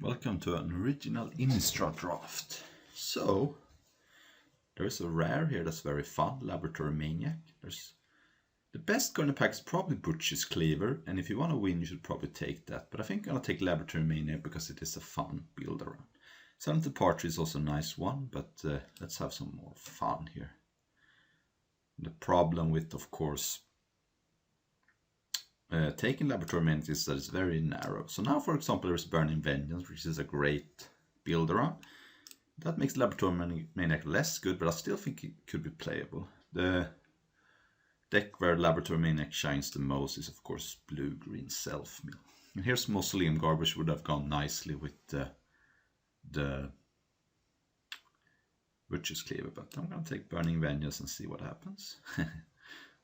Welcome to an original Innistrad draft. So, there's a rare here that's very fun, Laboratory Maniac. The best card in the pack is probably Butcher's Cleaver, and if you want to win you should probably take that. But I think I'm going to take Laboratory Maniac because it is a fun build around. Silent Partridge is also a nice one, but let's have some more fun here. The problem with, of course, taking Laboratory Maniac is that it's very narrow. So now, for example, there's Burning Vengeance, which is a great build around. That makes Laboratory Maniac less good, but I still think it could be playable. The deck where Laboratory Maniac shines the most is, of course, blue-green Self-Mill. And here's Mausoleum Guard, which would have gone nicely with the Butcher's Cleaver, but I'm going to take Burning Vengeance and see what happens.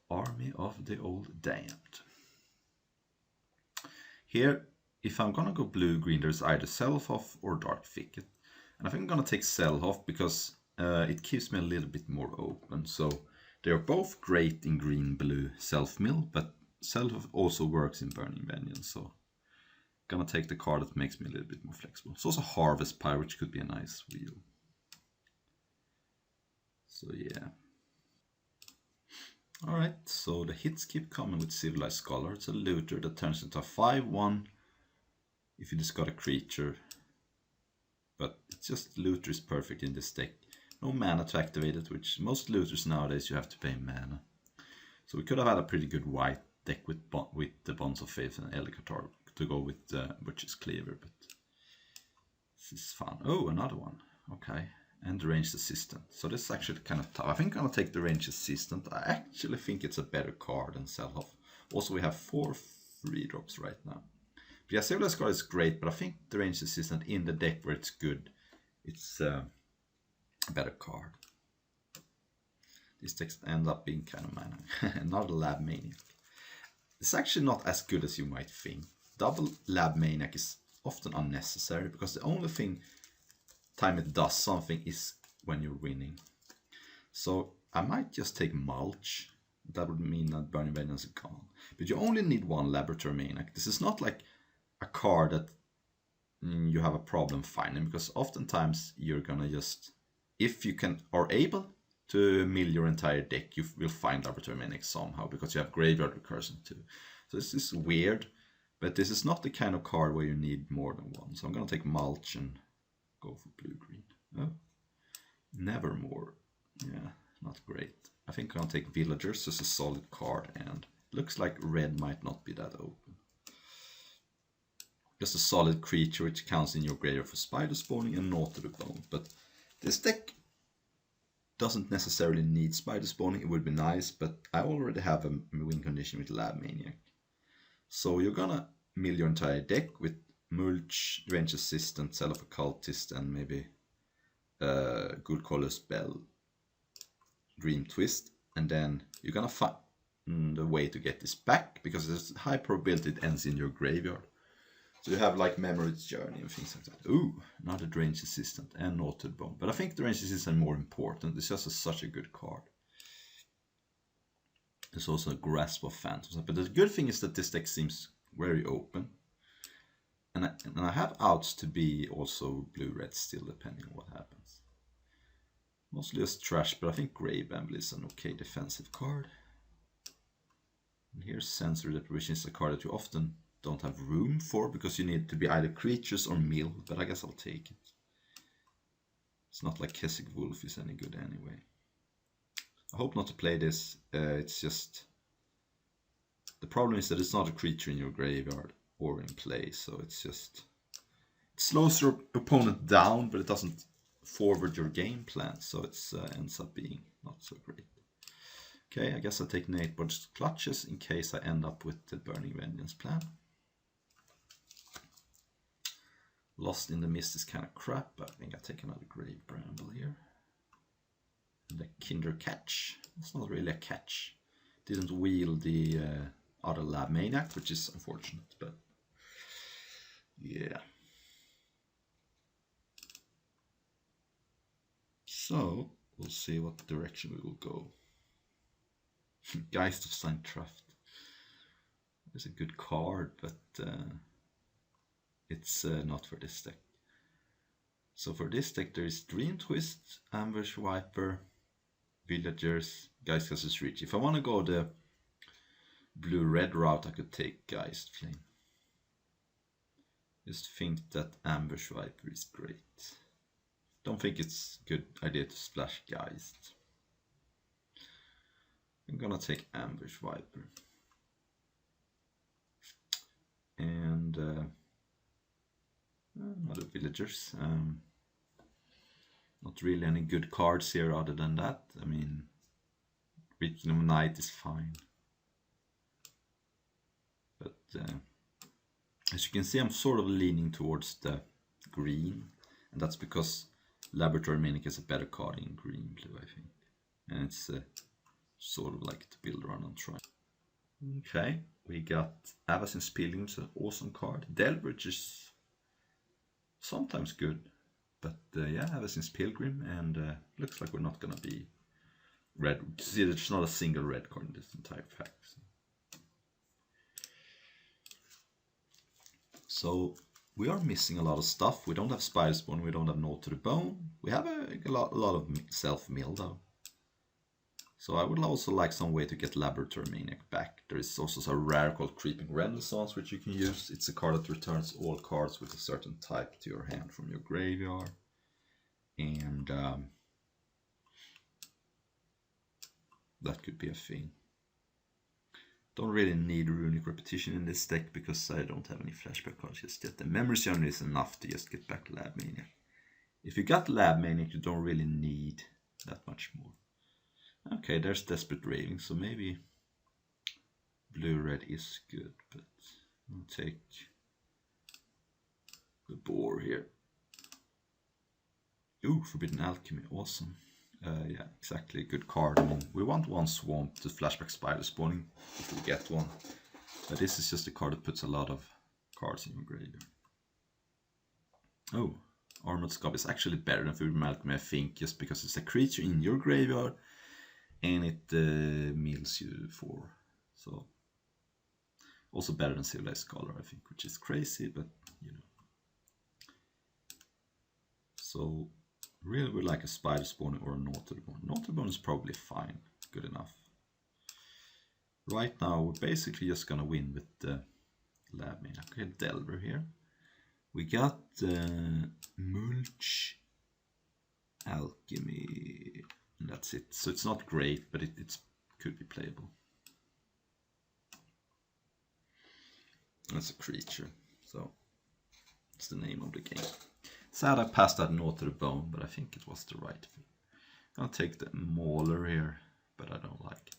Army of the Old Damned. Here, if I'm going to go blue-green, there's either Self-Off or Dark Thicket. And I think I'm going to take Self-Off because it keeps me a little bit more open. So they're both great in green-blue Self-Mill, but Self-Off also works in Burning Vengeance. So I'm going to take the card that makes me a little bit more flexible. It's also Harvest Pyre, which could be a nice wheel. So yeah. Alright, so the hits keep coming with Civilized Scholar. It's a looter that turns into a 5/1 if you just got a creature. But it's just looter is perfect in this deck. No mana to activate it, which most looters nowadays you have to pay mana. So we could have had a pretty good white deck with the Bonds of Faith and Elikatar to go with Butcher's Cleaver, but this is fun. Oh, another one. Okay. And the Ranged Assistant. So this is actually kind of tough. I think I'm going to take the Ranged Assistant. I actually think it's a better card than Self-Off. Also, we have 4 free drops right now. But yeah, Civilized Guard is great, but I think the Ranged Assistant in the deck where it's good, it's a better card. This text ends up being kind of mana. Not a Lab Maniac. It's actually not as good as you might think. Double Lab Maniac is often unnecessary because the only time it does something is when you're winning. So I might just take Mulch. That would mean that Burning Vengeance is gone. But you only need one Laboratory Maniac. This is not like a card that you have a problem finding, because oftentimes you're gonna just, if you are able to mill your entire deck, you will find Laboratory Maniac somehow because you have Graveyard Recursion too. So this is weird, but this is not the kind of card where you need more than one. So I'm gonna take Mulch and go for blue-green. Oh, Nevermore. Yeah, not great. I think I'll take Villagers as a solid card, and looks like red might not be that open. Just a solid creature which counts in your graveyard for spider spawning and Gnaw to the Bone. But this deck doesn't necessarily need spider spawning. It would be nice, but I already have a win condition with Lab Maniac. So you're gonna mill your entire deck with Mulch, Range Assistant, Self Occultist, and maybe Good Color Spell, Dream Twist, and then you're gonna find the way to get this back because there's high probability it ends in your graveyard. So you have like Memory's Journey and things like that. Ooh, another Range Assistant and Gnaw to the Bone. But I think the Range Assistant is more important. It's just such a good card. There's also a Grasp of Phantoms. But the good thing is that this deck seems very open. And I have outs to be also blue-red still, depending on what happens. Mostly just trash, but I think Grave Amble is an okay defensive card. And here's Sensory Deprivation is a card that you often don't have room for, because you need to be either creatures or mill, but I guess I'll take it. It's not like Keswick Wolf is any good anyway. I hope not to play this, it's just... The problem is that it's not a creature in your graveyard or in play, so it's just, it slows your opponent down, but it doesn't forward your game plan, so it ends up being not so great. Okay, I guess I'll take Natebot's Clutches in case I end up with the Burning Vengeance plan. Lost in the Mist is kind of crap, but I think I'll take another Grave Bramble here. And the Kinder Catch, it's not really a catch. Didn't wield the other Lab Maniac, which is unfortunate, but yeah. So, we'll see what direction we will go. Geist of Steintraft. It's a good card, but it's not for this deck. So for this deck there is Dream Twist, Ambush Viper, Villagers, Geistcasters Reach. If I want to go the blue-red route, I could take Geist Flame. Just think that Ambush Viper is great. Don't think it's a good idea to splash Geist. I'm gonna take Ambush Viper. And other Villagers. Not really any good cards here other than that. I mean, Reaching of Night is fine. But as you can see, I'm sort of leaning towards the green. And that's because Laboratory Maniac is a better card in green blue, I think. And it's sort of like to build around and try. Okay, we got Avacyn's Pilgrim, an awesome card. Delbridge is sometimes good. But yeah, Avacyn's Pilgrim, and looks like we're not gonna be red. See, there's not a single red card in this entire pack. So we are missing a lot of stuff. We don't have Spider Spawn, we don't have Gnaw to the Bone. We have a lot of self-mill though. So I would also like some way to get Laboratory Maniac back. There is also a rare called Creeping Renaissance which you can use. It's a card that returns all cards with a certain type to your hand from your graveyard. And that could be a thing. Don't really need Runic Repetition in this deck because I don't have any flashback cards just yet. The Memory Journey is enough to just get back Lab Maniac. If you got Lab Maniac, you don't really need that much more. Okay, there's Desperate Raving, so maybe blue-red is good, but I'll take the boar here. Ooh, Forbidden Alchemy, awesome. Yeah, exactly, good card. I mean, we want one swamp to flashback Spider Spawning if we get one. But this is just a card that puts a lot of cards in your graveyard. Oh, Armored Scob is actually better than Forbidden Alchemy, I think, just because it's a creature in your graveyard and it mills you 4. So, also better than Civilized Scholar, I think, which is crazy, but you know. So, really would like a Spider Spawning or a Gnaw to the Bone. Gnaw to the Bone is probably fine, good enough. Right now, we're basically just gonna win with the Lab Maniac. Okay, Delver here. We got Mulch, Alchemy, and that's it. So it's not great, but it could be playable. That's a creature, so it's the name of the game. Sad I passed that Gnaw to the Bone, but I think it was the right thing. I'll take the Mauler here, but I don't like it.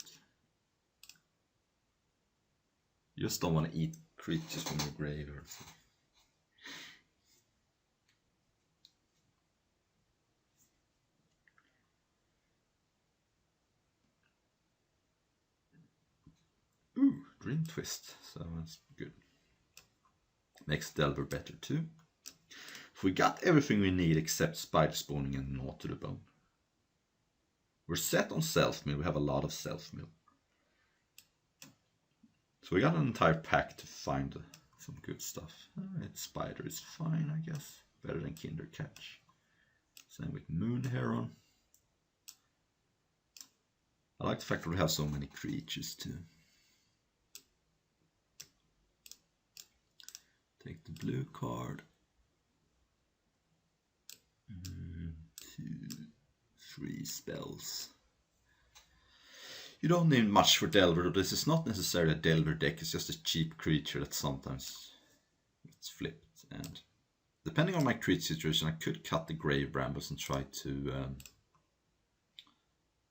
You just don't want to eat creatures from your graveyard. So. Ooh, Dream Twist, so that's good. Makes Delver better too. We got everything we need except Spider Spawning and Gnaw to the Bone. We're set on self-mill, we have a lot of self-mill. So we got an entire pack to find some good stuff. Alright, Spider is fine, I guess. Better than Kinder Catch. Same with Moon Heron. I like the fact that we have so many creatures too. Take the blue card. 2, 3 spells. You don't need much for Delver. This is not necessarily a Delver deck, it's just a cheap creature that sometimes gets flipped. And depending on my creature situation, I could cut the Grave Brambles and try to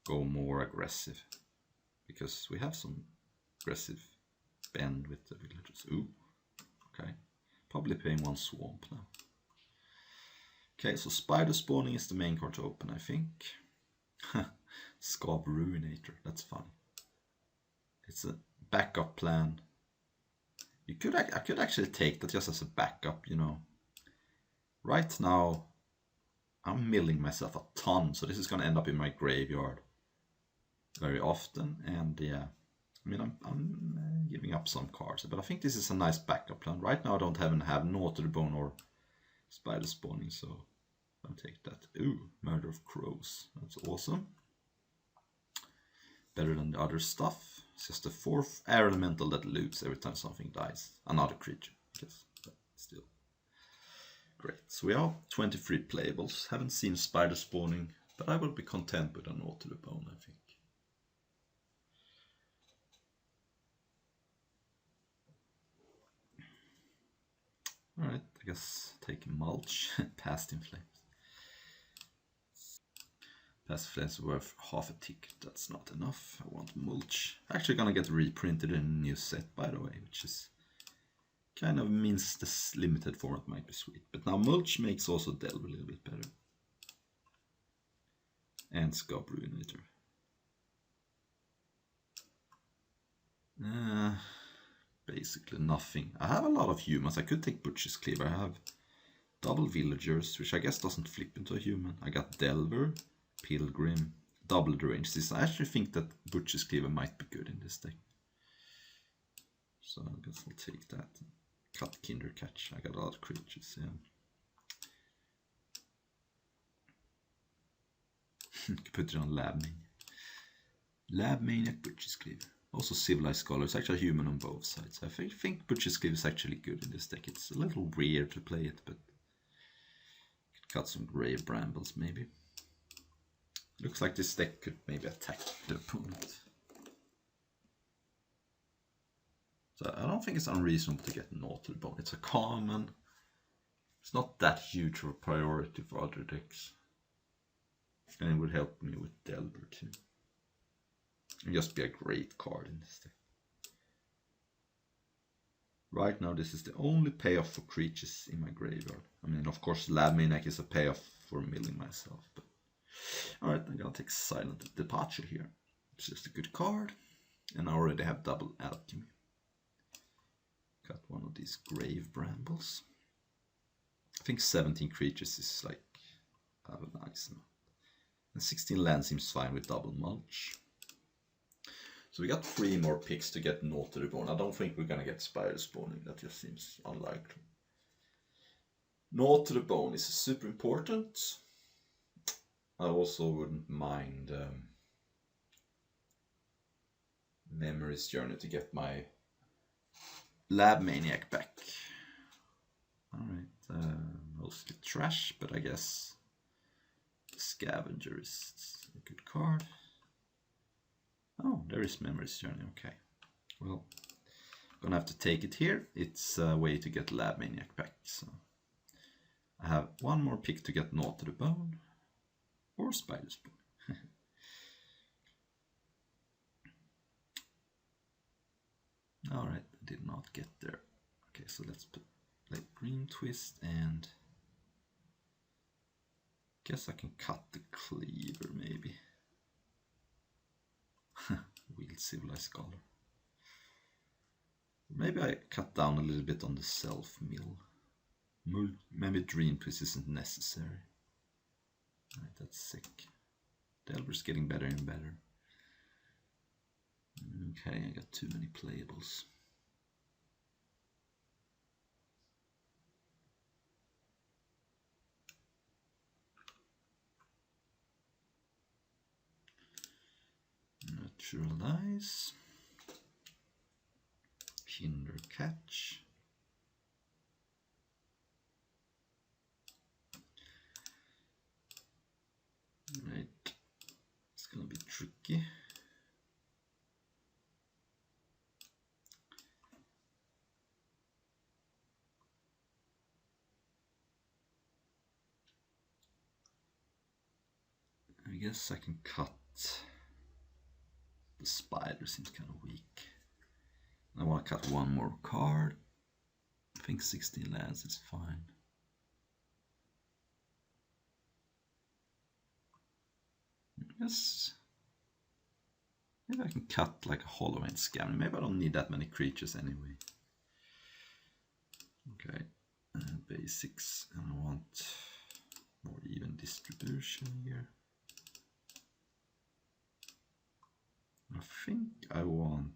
go more aggressive. Because we have some aggressive bend with the villagers. Ooh, okay. Probably paying 1 swamp now. Okay, so Spider Spawning is the main card to open, I think. Scob Ruinator, that's fun. It's a backup plan. I could actually take that just as a backup, you know. Right now, I'm milling myself a ton, so this is going to end up in my graveyard very often. And yeah, I mean, I'm giving up some cards, but I think this is a nice backup plan. Right now, I don't have Gnaw to the Bone or Spider Spawning, so I'll take that. Ooh, Murder of Crows. That's awesome. Better than the other stuff. It's just the 4th air elemental that loots every time something dies. Another creature, I guess. But still. Great. So we are 23 playables. Haven't seen spider spawning, but I will be content with an Gnaw to the Bone, I think. Alright, I guess take Mulch. Past in Flames. Past Flames worth half a ticket. That's not enough. I want Mulch. Actually gonna get reprinted in a new set, by the way, which is kind of means this limited format might be sweet. But now Mulch makes also Delve a little bit better. And Scope Ruinator. Basically nothing. I have a lot of humans. I could take Butcher's Cleaver. I have double Villagers, which I guess doesn't flip into a human. I got Delver, Pilgrim, double the range. I actually think that Butcher's Cleaver might be good in this deck. So I guess I'll take that. Cut Kinder Catch. I got a lot of creatures, yeah. Put it on Lab Maniac. Lab Maniac, Butcher's Cleaver. Also Civilized Scholar. It's actually a human on both sides. I think Butcher's Cleaver is actually good in this deck. It's a little weird to play it, but cut some Grave Brambles maybe. Looks like this deck could maybe attack the opponent. So I don't think it's unreasonable to get Gnaw to the Bone. It's a common. It's not that huge of a priority for other decks. And it would help me with Delver too. And just be a great card in this deck. Right now this is the only payoff for creatures in my graveyard. I mean, of course Lab Maniac is a payoff for milling myself. But alright, I'm gonna take Silent Departure here. It's just a good card. And I already have double Alchemy. Got one of these Grave Brambles. I think 17 creatures is like a nice amount. And 16 land seems fine with double Mulch. So we got 3 more picks to get Gnaw to the Bone. I don't think we're gonna get Spider spawning. That just seems unlikely. Gnaw to the Bone is super important. I also wouldn't mind Memory's Journey to get my Lab Maniac back. Alright, mostly trash, but I guess Scavenger is a good card. Oh, there is Memory's Journey, okay. Well, gonna have to take it here. It's a way to get Lab Maniac back, so I have one more pick to get Gnaw to the Bone or Spider Spawn. Alright, I did not get there. Okay, so let's put like Green Twist and guess I can cut the Cleaver maybe. Wield Civilized Scholar. Maybe I cut down a little bit on the self-mill. Maybe Dream Twist isn't necessary. Right, that's sick. Delver's getting better and better. Okay, I got too many playables. Natural Dice. Kinder Catch. Right, it's gonna be tricky. I guess I can cut. The Spider seems kind of weak. I want to cut one more card. I think 16 lands is fine. Yes. Maybe I can cut like a Hollow End Scammer. Maybe I don't need that many creatures anyway. Okay. Basics. And I want more even distribution here. I think I want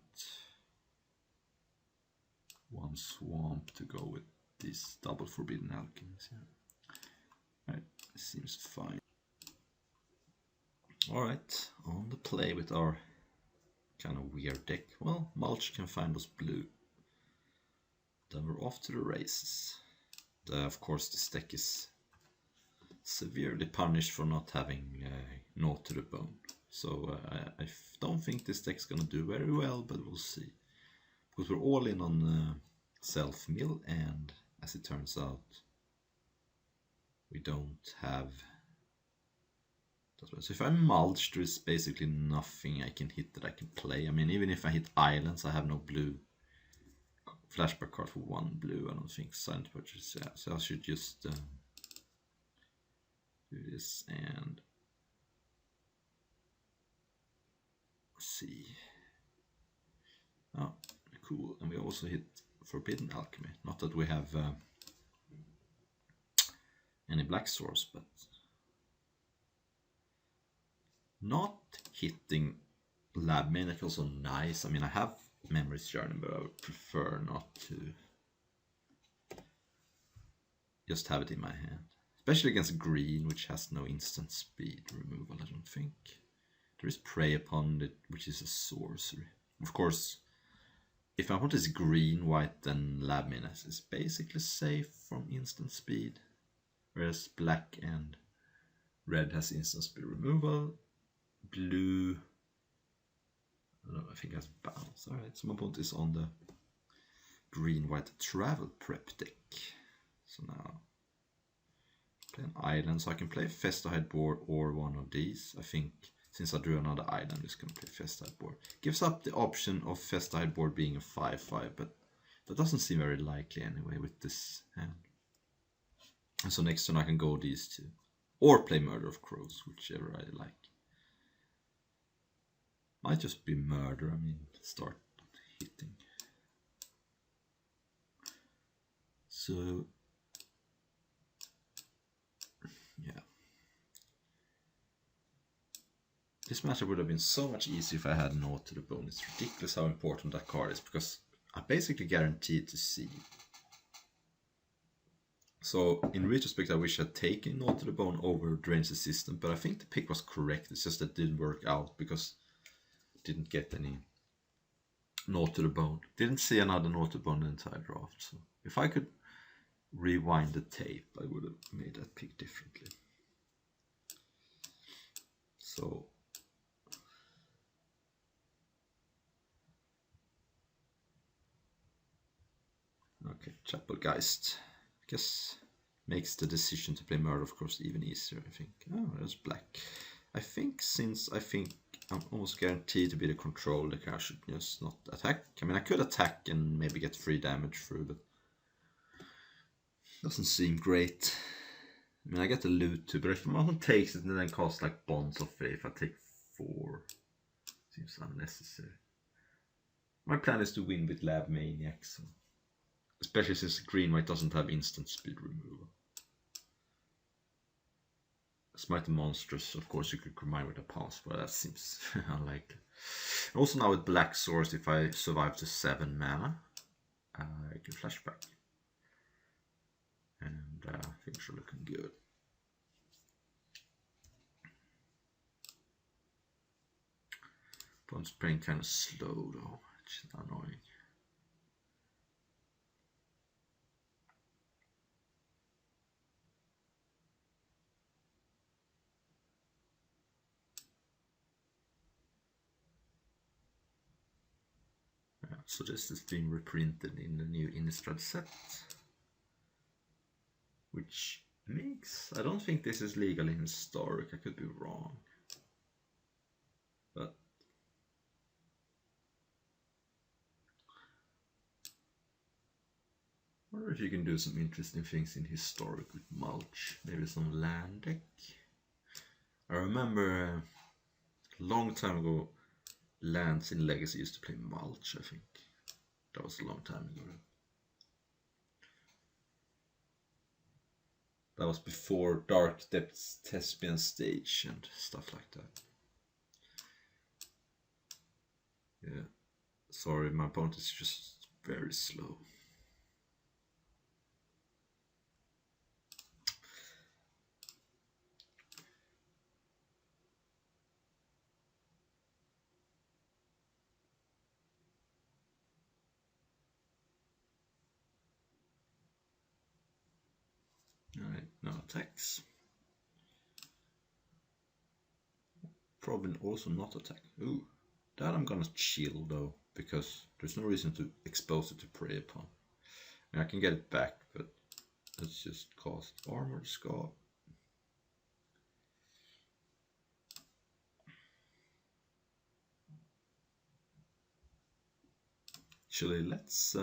one swamp to go with these double Forbidden Alchemies here. Right, seems fine. Alright, on the play with our kind of weird deck. Well, Mulch can find us blue. Then we're off to the races. Of course, this deck is severely punished for not having Gnaw to the Bone. So I don't think this deck's gonna do very well, but we'll see. Because we're all in on self-mill, and as it turns out, we don't have... So if I mulch, there is basically nothing I can hit that I can play. I mean, even if I hit islands, I have no blue flashback card for 1 blue, I don't think. Silent purchase, yeah. So I should just do this and see. Oh, cool. And we also hit Forbidden Alchemy. Not that we have any black source, but not hitting Lab Maniac also nice. I mean, I have Memory's Journey, but I would prefer not to just have it in my hand. Especially against green, which has no instant speed removal, I don't think. There is Prey Upon it, which is a sorcery. Of course, if I want this green, white, then Lab Maniac is basically safe from instant speed. Whereas black and red has instant speed removal. Blue, I don't know, I think it has bounce. Alright, so my opponent is on the green-white travel prep deck. So now, play an island, so I can play Festa Headboard or one of these. I think, since I drew another island, I'm just going to play Festa Headboard. Gives up the option of Festa Headboard being a 5/5, but that doesn't seem very likely anyway with this hand. And so next turn I can go these two. Or play Murder of Crows, whichever I like. Might just be Murder, I mean, start hitting. So, yeah. This matchup would have been so much easier if I had Gnaw to the Bone. It's ridiculous how important that card is, because I'm basically guaranteed to see. So, in retrospect, I wish I'd taken Gnaw to the Bone over Drains the System, but I think the pick was correct. It's just that it didn't work out because I didn't get any Gnaw to the Bone. Didn't see another Gnaw to the Bone in the entire draft. So, if I could rewind the tape, I would have made that pick differently. So, okay, Chapelgeist, I guess, makes the decision to play Murder, of course, even easier, I think. Oh, there's black. I think since I'm almost guaranteed to be the control deck, I should just not attack. I mean, I could attack and maybe get 3 damage through, but doesn't seem great. I mean, I get the loot too, but if my opponent takes it and then costs like Bonds of Faith, I take 4. Seems unnecessary. My plan is to win with Lab Maniac, so. Especially since green-white doesn't have instant speed removal. Smite the Monstrous, of course you could combine with a pass, but that seems unlikely. Also now with black source, if I survive to 7 mana, I can flashback. And things are looking good. Opponent's playing kind of slow though, which is annoying. So this is being reprinted in the new Innistrad set, which makes, I don't think this is legal in Historic, I could be wrong, but I wonder if you can do some interesting things in Historic with Mulch, maybe some land deck. I remember a long time ago, lands in Legacy used to play Mulch, I think. That was a long time ago. That was before Dark Depths Thespian Stage and stuff like that. Yeah, sorry, my opponent is just very slow. No attacks. Probably also not attack. Ooh, that I'm gonna chill though, because there's no reason to expose it to prey upon. I mean, I can get it back, but let's just cost armored scar. Actually, let's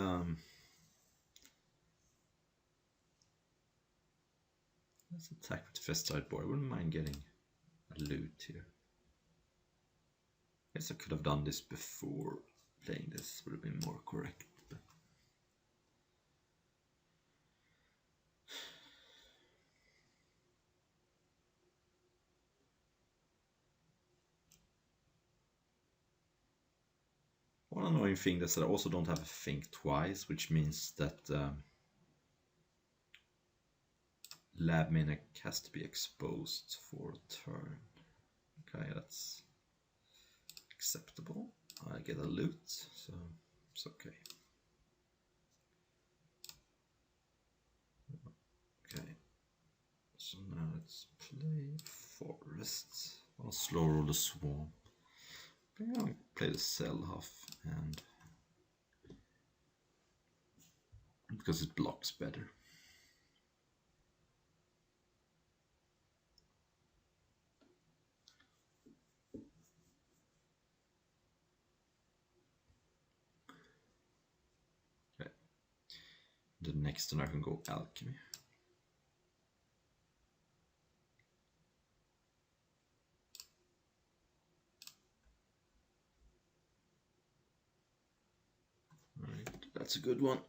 attack with Festide Boar. I wouldn't mind getting a loot here. Guess I could have done this before playing this, would have been more correct. But... one annoying thing is that I also don't have a think twice, which means that Lab Maniac has to be exposed for a turn. Okay, that's acceptable. I get a loot, so it's okay. Okay, so now let's play Forest. I'll slow roll the Swamp. I'll play the Selhuff, and because it blocks better. Okay. The next turn I can go Alchemy. Alright, that's a good one.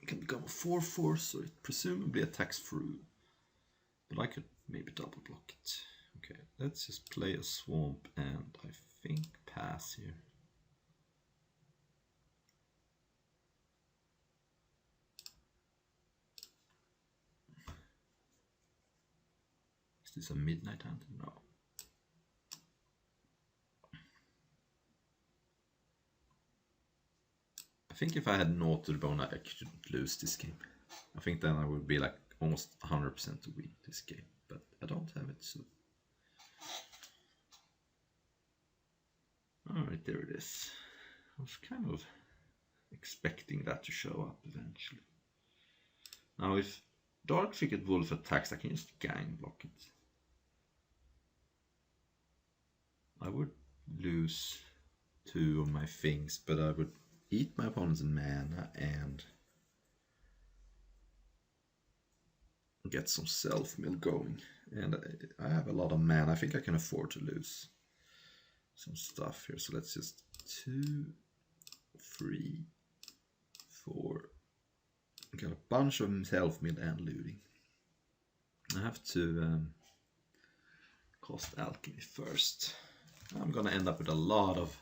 It can become a 4/4, so it presumably attacks through. But I could maybe double block it. Okay, let's just play a Swamp and I think pass here. Is this a Midnight Hunter? No. I think if I had no to the bone, I could lose this game. I think then I would be like almost 100% to win this game, but I don't have it, so. Alright, there it is. I was kind of expecting that to show up eventually. Now if Dark Thicket Wolf attacks, I can just gang block it. I would lose 2 of my things, but I would eat my opponent's mana and get some self-mill going. And I have a lot of mana. I think I can afford to lose some stuff here. So let's just 2, 3, 4. Got a bunch of self-mill and looting. I have to cost Alchemy first. I'm gonna end up with a lot of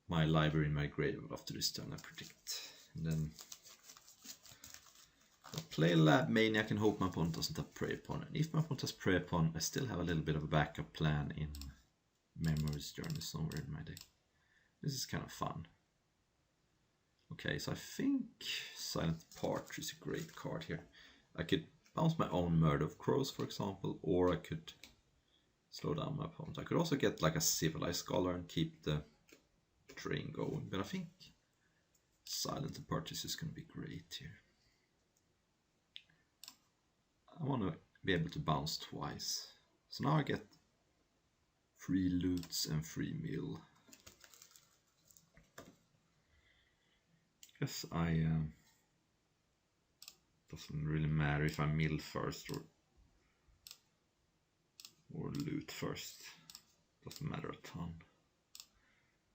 my library in my graveyard after this turn, I predict. And then I'll play Lab Maniac and hope my opponent doesn't have Prey Upon. And if my opponent has Prey Upon, I still have a little bit of a backup plan in Memories Journey somewhere in my deck. This is kind of fun. Okay, so I think Silent Partridge is a great card here. I could bounce my own Murder of Crows, for example, or I could slow down my opponent. I could also get like a Civilized Scholar and keep the train going, but I think Silent Partridge is going to be great here. I want to be able to bounce twice. So now I get 3 loots and 3 mill. Guess I doesn't really matter if I mill first or loot first. Doesn't matter a ton.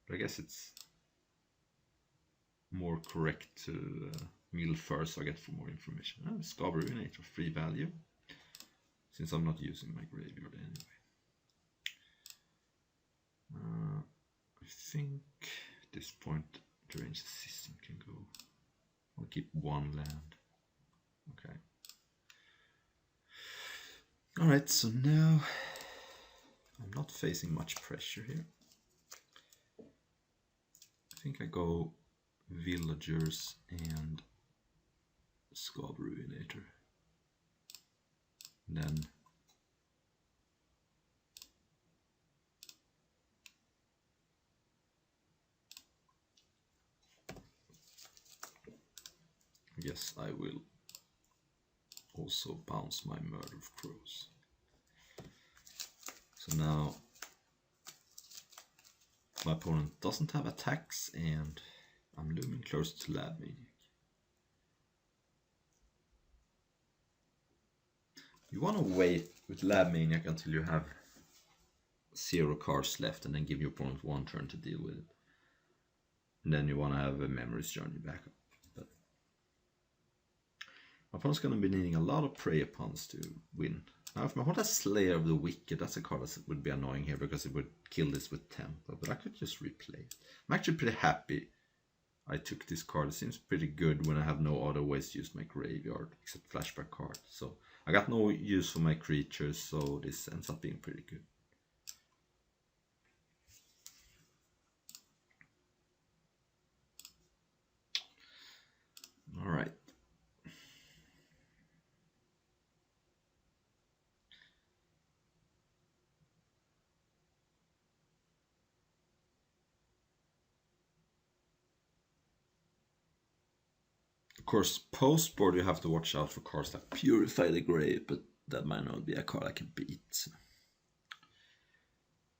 But I guess it's more correct to mill first, so I get for more information. Discover Ruinator, free value, since I'm not using my graveyard anyway. I think at this point the range system can go. I'll keep 1 land. Okay. Alright, so now I'm not facing much pressure here. I think I go Villagers and Scab Ruinator. And then I guess I will also bounce my Murder of Crows. So now my opponent doesn't have attacks and I'm looming close to Lab Maniac. You want to wait with Lab Maniac until you have 0 cards left and then give your opponent 1 turn to deal with it. And then you want to have a Memory's Journey backup. But my opponent's going to be needing a lot of Prey Upons to win. Now if my opponent has Slayer of the Wicked, that's a card that would be annoying here because it would kill this with Tempo. But I could just replay it. I'm actually pretty happy I took this card. It seems pretty good when I have no other ways to use my graveyard except flashback cards. So I got no use for my creatures, so this ends up being pretty good. Alright. Of course, post-board you have to watch out for cards like Purify the Grave, but that might not be a card I can beat. So.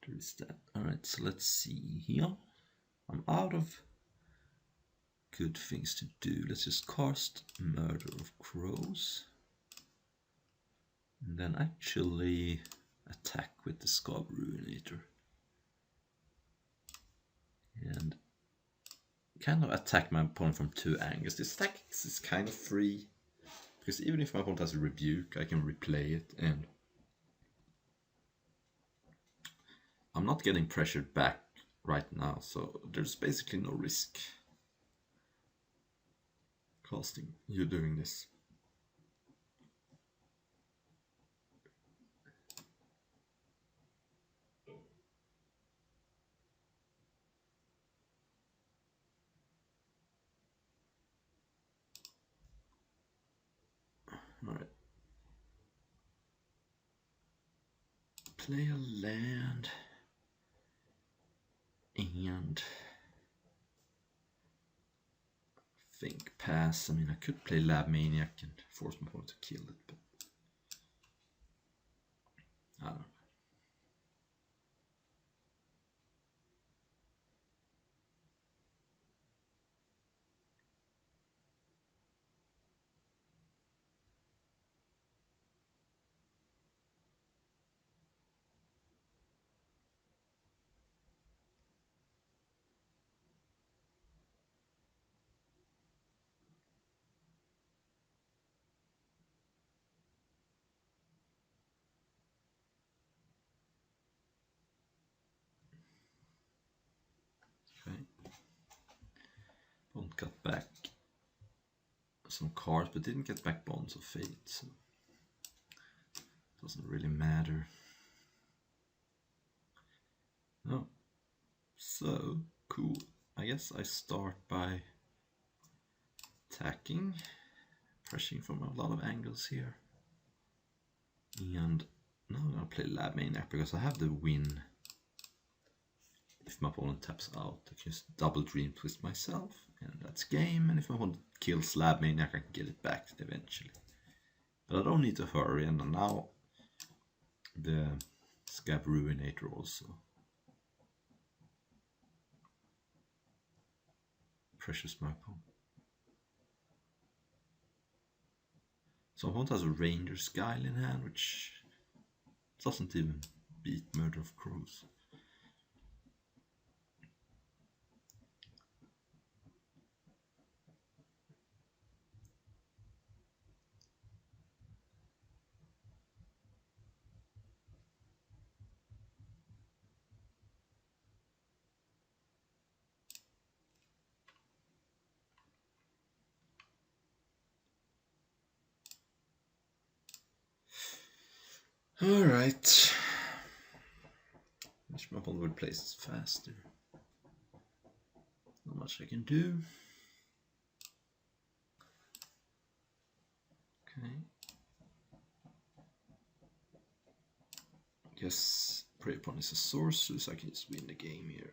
There is that. Alright, so let's see here. I'm out of good things to do. Let's just cast Murder of Crows. And then actually attack with the Scab Ruinator. And kind of attack my opponent from 2 angles. This attack is kind of free. Because even if my opponent has a Rebuke, I can replay it. And I'm not getting pressured back right now. So there's basically no risk casting you doing this. Alright. Play a land. And think pass. I mean, I could play Lab Maniac and force my opponent to kill it, but I don't know. Okay. Bond got back some cards, but didn't get back Bonds of Fate, so doesn't really matter. No. So, cool. I guess I start by attacking, pressuring from a lot of angles here. And now I'm gonna play Lab Maniac because I have the win. If my opponent taps out, I can just double Dream Twist myself, and that's game. And if my opponent kills Lab Maniac, I can get it back eventually. But I don't need to hurry, and now the Scab Ruinator also pressures my opponent. So my opponent has a Ranger's Guile in hand, which doesn't even beat Murder of Crows. Alright. Wish my opponent would place it faster. Not much I can do. Okay. guess prey upon is a sorcerer, so I can just win the game here.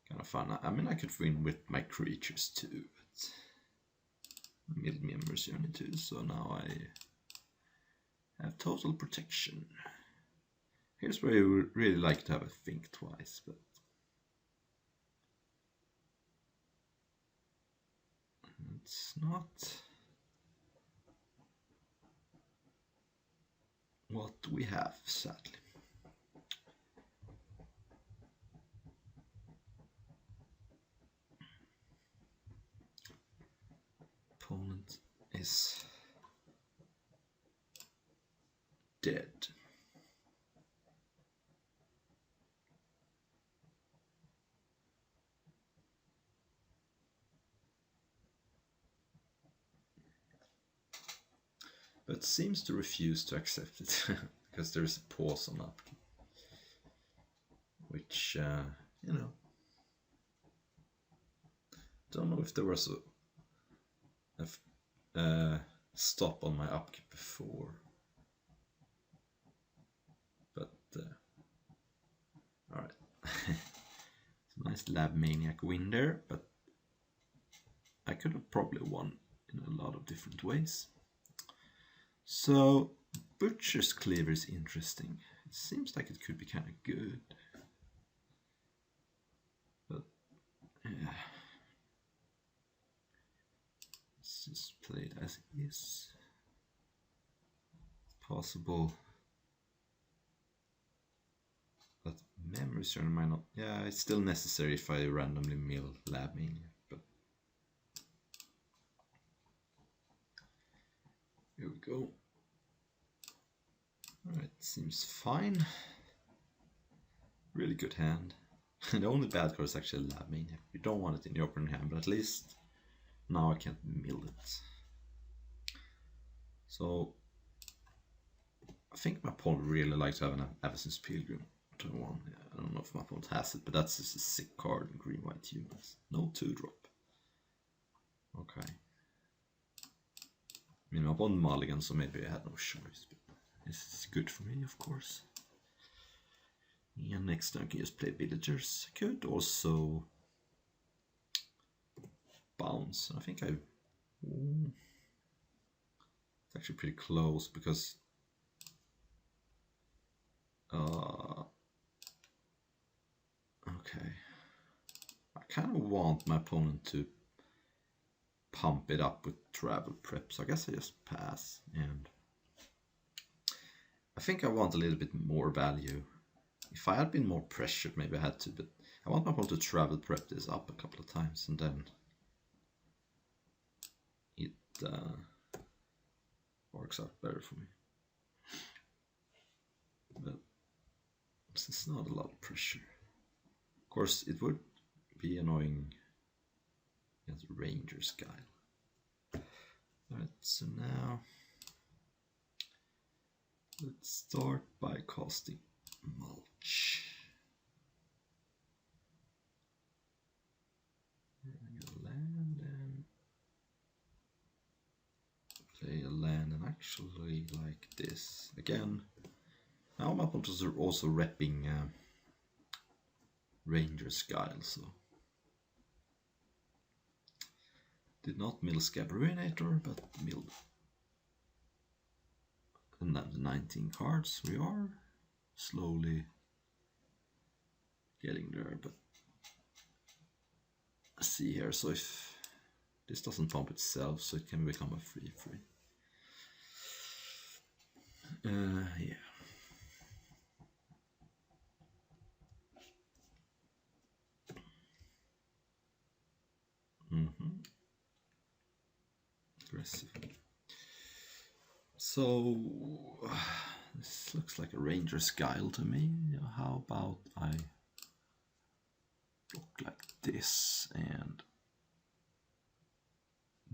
Kind of fun. I mean, I could win with my creatures too, but I milled me a Mercenary too, so now I have total protection. Here's where you would really like to have a think twice, but it's not what we have, sadly. Opponent is dead. But seems to refuse to accept it because there is a pause on upkeep, which you know, don't know if there was a stop on my upkeep before, but all right. It's a nice Lab Maniac win there, but I could have probably won in a lot of different ways. So Butcher's Cleaver is interesting. It seems like it could be kind of good, but yeah, let's just play it as it is. It's possible that Memory Stone might not. Yeah, it's still necessary if I randomly mill Lab Maniac, but here we go. Alright, seems fine. Really good hand. The only bad card is actually Lab Maniac. You don't want it in your opening hand, but at least now I can't mill it. So I think my opponent really likes to have an Avacyn's Pilgrim. Turn 1. Yeah, I don't know if my opponent has it, but that's just a sick card in green-white humans. No 2-drop. Okay. I mean, my opponent mulligan, so maybe I had no choice. But this is good for me, of course. And next turn I can just play villagers. I could also bounce. I think I... Ooh. It's actually pretty close because... okay. I kind of want my opponent to pump it up with travel prep, so I guess I just pass. And I think I want a little bit more value. If I had been more pressured, maybe I had to, but I want my opponent to travel prep this up a couple of times, and then it works out better for me. But it's not a lot of pressure. Of course, it would be annoying against Ranger's Guile. Alright, so now let's start by casting Mulch. I'm gonna land and play a land, and actually like this. Again, now my opponents are also repping Ranger's Guile, so did not mill Scabberinator, but milled and then the 19 cards. We are slowly getting there, but let's see here. So if this doesn't pump itself, so it can become a free. Yeah. Aggressive. So this looks like a Ranger's Guile to me. How about I block like this, and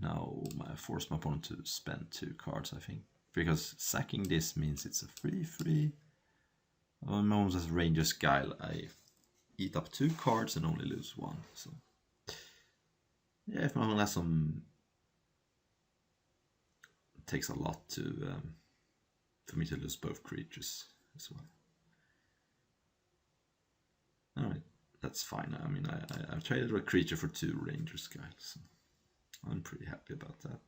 now I force my opponent to spend 2 cards, I think, because sacking this means it's a free. On moments as Ranger's Guile, I eat up 2 cards and only lose 1. So yeah, if my opponent has some, it takes a lot to for me to lose both creatures as well. Alright, that's fine. I mean, I've traded a creature for 2 Rangers, guys. So I'm pretty happy about that.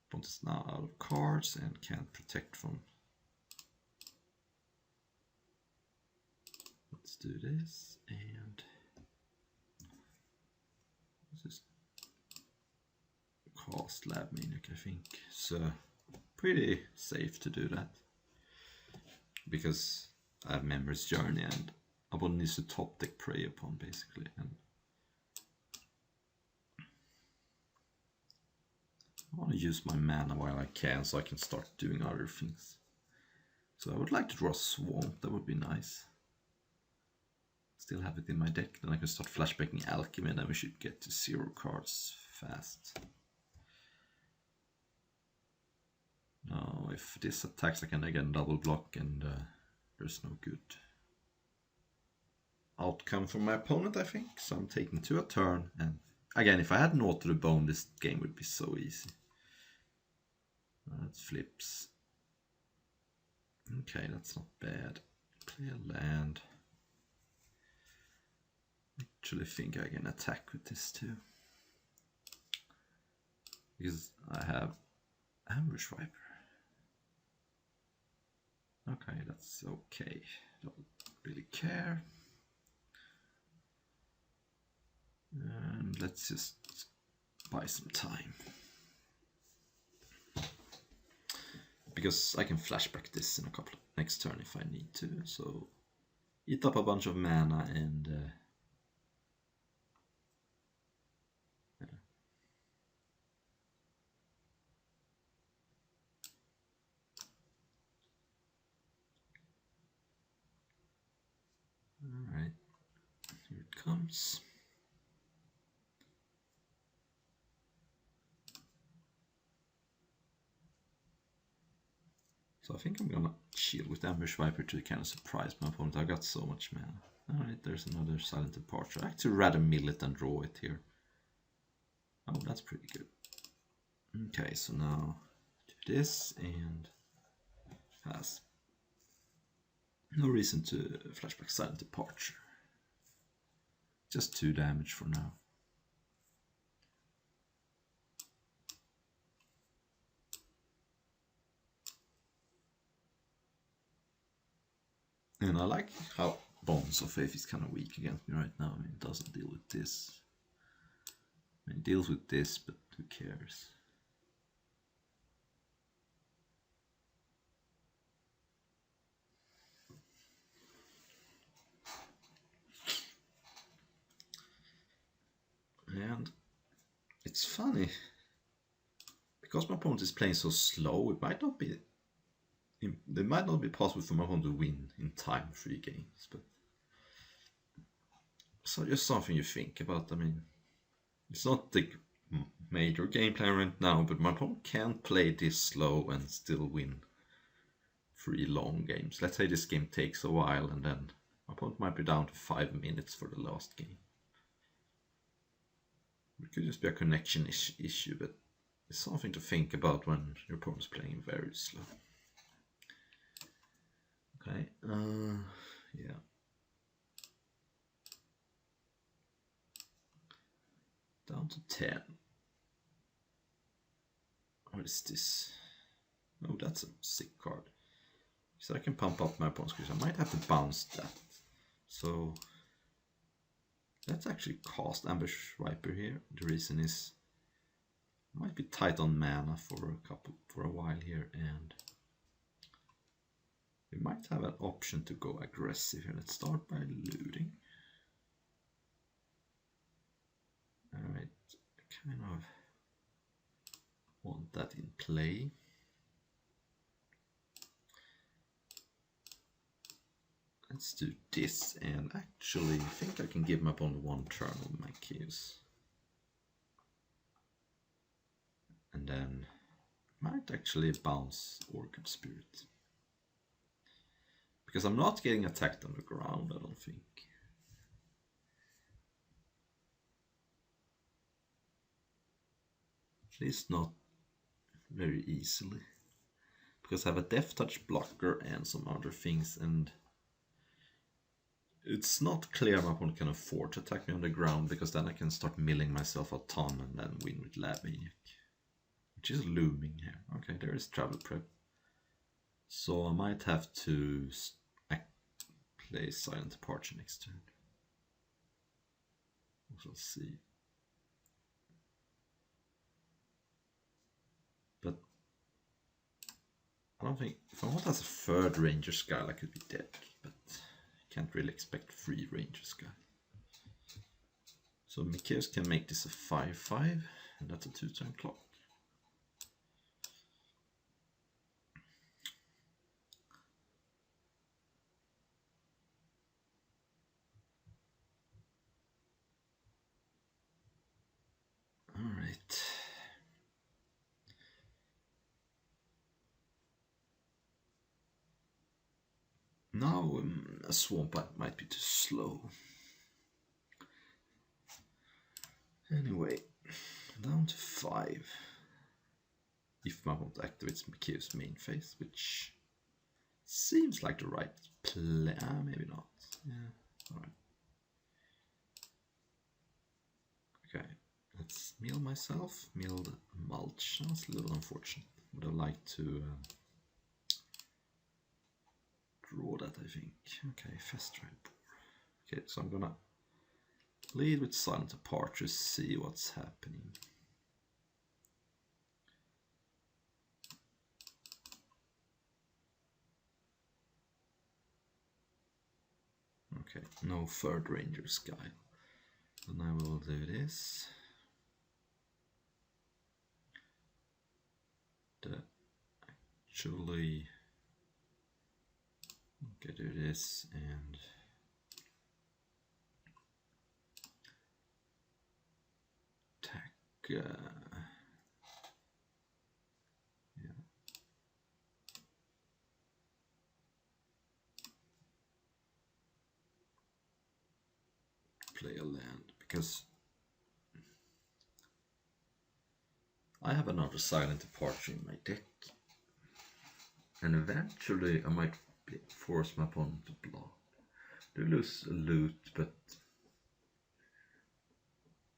Opponent is now out of cards and can't protect from. Let's do this, and just cast Lab Maniac, I think. It's pretty safe to do that, because I have Memory's Journey and opponent needs to top deck Prey upon, basically. And I want to use my mana while I can, so I can start doing other things. So I would like to draw Swamp, that would be nice. Still have it in my deck, then I can start flashbacking Alchemy, and then we should get to 0 cards fast. Now, if this attacks, I can again double block, and there's no good outcome for my opponent, I think. So I'm taking 2 a turn, and again, if I had an Auto to Bone, this game would be so easy. That flips. Okay, that's not bad. Clear land. Actually think I can attack with this too, because I have Ambush Viper. Okay, that's okay. Don't really care. And let's just buy some time, because I can flashback this in a couple of next turn if I need to. So eat up a bunch of mana and alright, here it comes. So I think I'm gonna shield with Ambush Viper to kind of surprise my opponent. I got so much mana. Alright, there's another Silent Departure. I actually rather mill it than draw it here. Oh, that's pretty good. Okay, so now do this and pass. No reason to flashback Silent Departure. Just 2 damage for now. And I like how Bonds of Faith is kind of weak against me right now. I mean, it doesn't deal with this. I mean, it deals with this, but who cares? And it's funny, because my opponent is playing so slow, it might not be possible for my opponent to win in time 3 games, but so just something you think about. I mean, it's not the major game plan right now, but my opponent can't play this slow and still win 3 long games. Let's say this game takes a while, and then my opponent might be down to 5 minutes for the last game. It could just be a connection issue, but it's something to think about when your opponent's playing very slow. Okay, yeah. Down to 10. What is this? Oh, that's a sick card. So I can pump up my opponent's creature. I might have to bounce that. So let's actually cast Ambush Viper here. The reason is I might be tight on mana for a while here, and we might have an option to go aggressive here. Let's start by looting. Alright, I kind of want that in play. Let's do this, and actually I think I can give my opponent 1 turn of my keys. And then might actually bounce Orchid Spirit. Because I'm not getting attacked on the ground, I don't think. At least not very easily. because I have a Death Touch blocker and some other things, and it's not clear my opponent can afford to attack me on the ground, because then I can start milling myself a ton and then win with Lab Maniac, which is looming here. Okay, there is Travel Prep. So I might have to play Silent Departure next turn. We'll see. But I don't think, if I want as a third Ranger Skull, I could be dead, but I can't really expect 3 Ranger Skull. So Mikaeus can make this a 5/5, and that's a 2-turn clock. Alright. Now a Swamp might be too slow. Anyway, down to 5. If my opponent activates Mikaeus' main phase, which seems like the right play. Maybe not. Yeah, alright. Okay, let's mill myself. Milled Mulch. That's a little unfortunate. Would have liked to draw that, I think. Okay, Fast Ride. Okay, so I'm gonna lead with Silent Departure, see what's happening. Okay, no third Ranger Sky. And I will do this. Actually, okay, do this and attack. Yeah. Play a land, because I have another Silent Departure in my deck, and eventually I might force my opponent to block. They lose a loot, but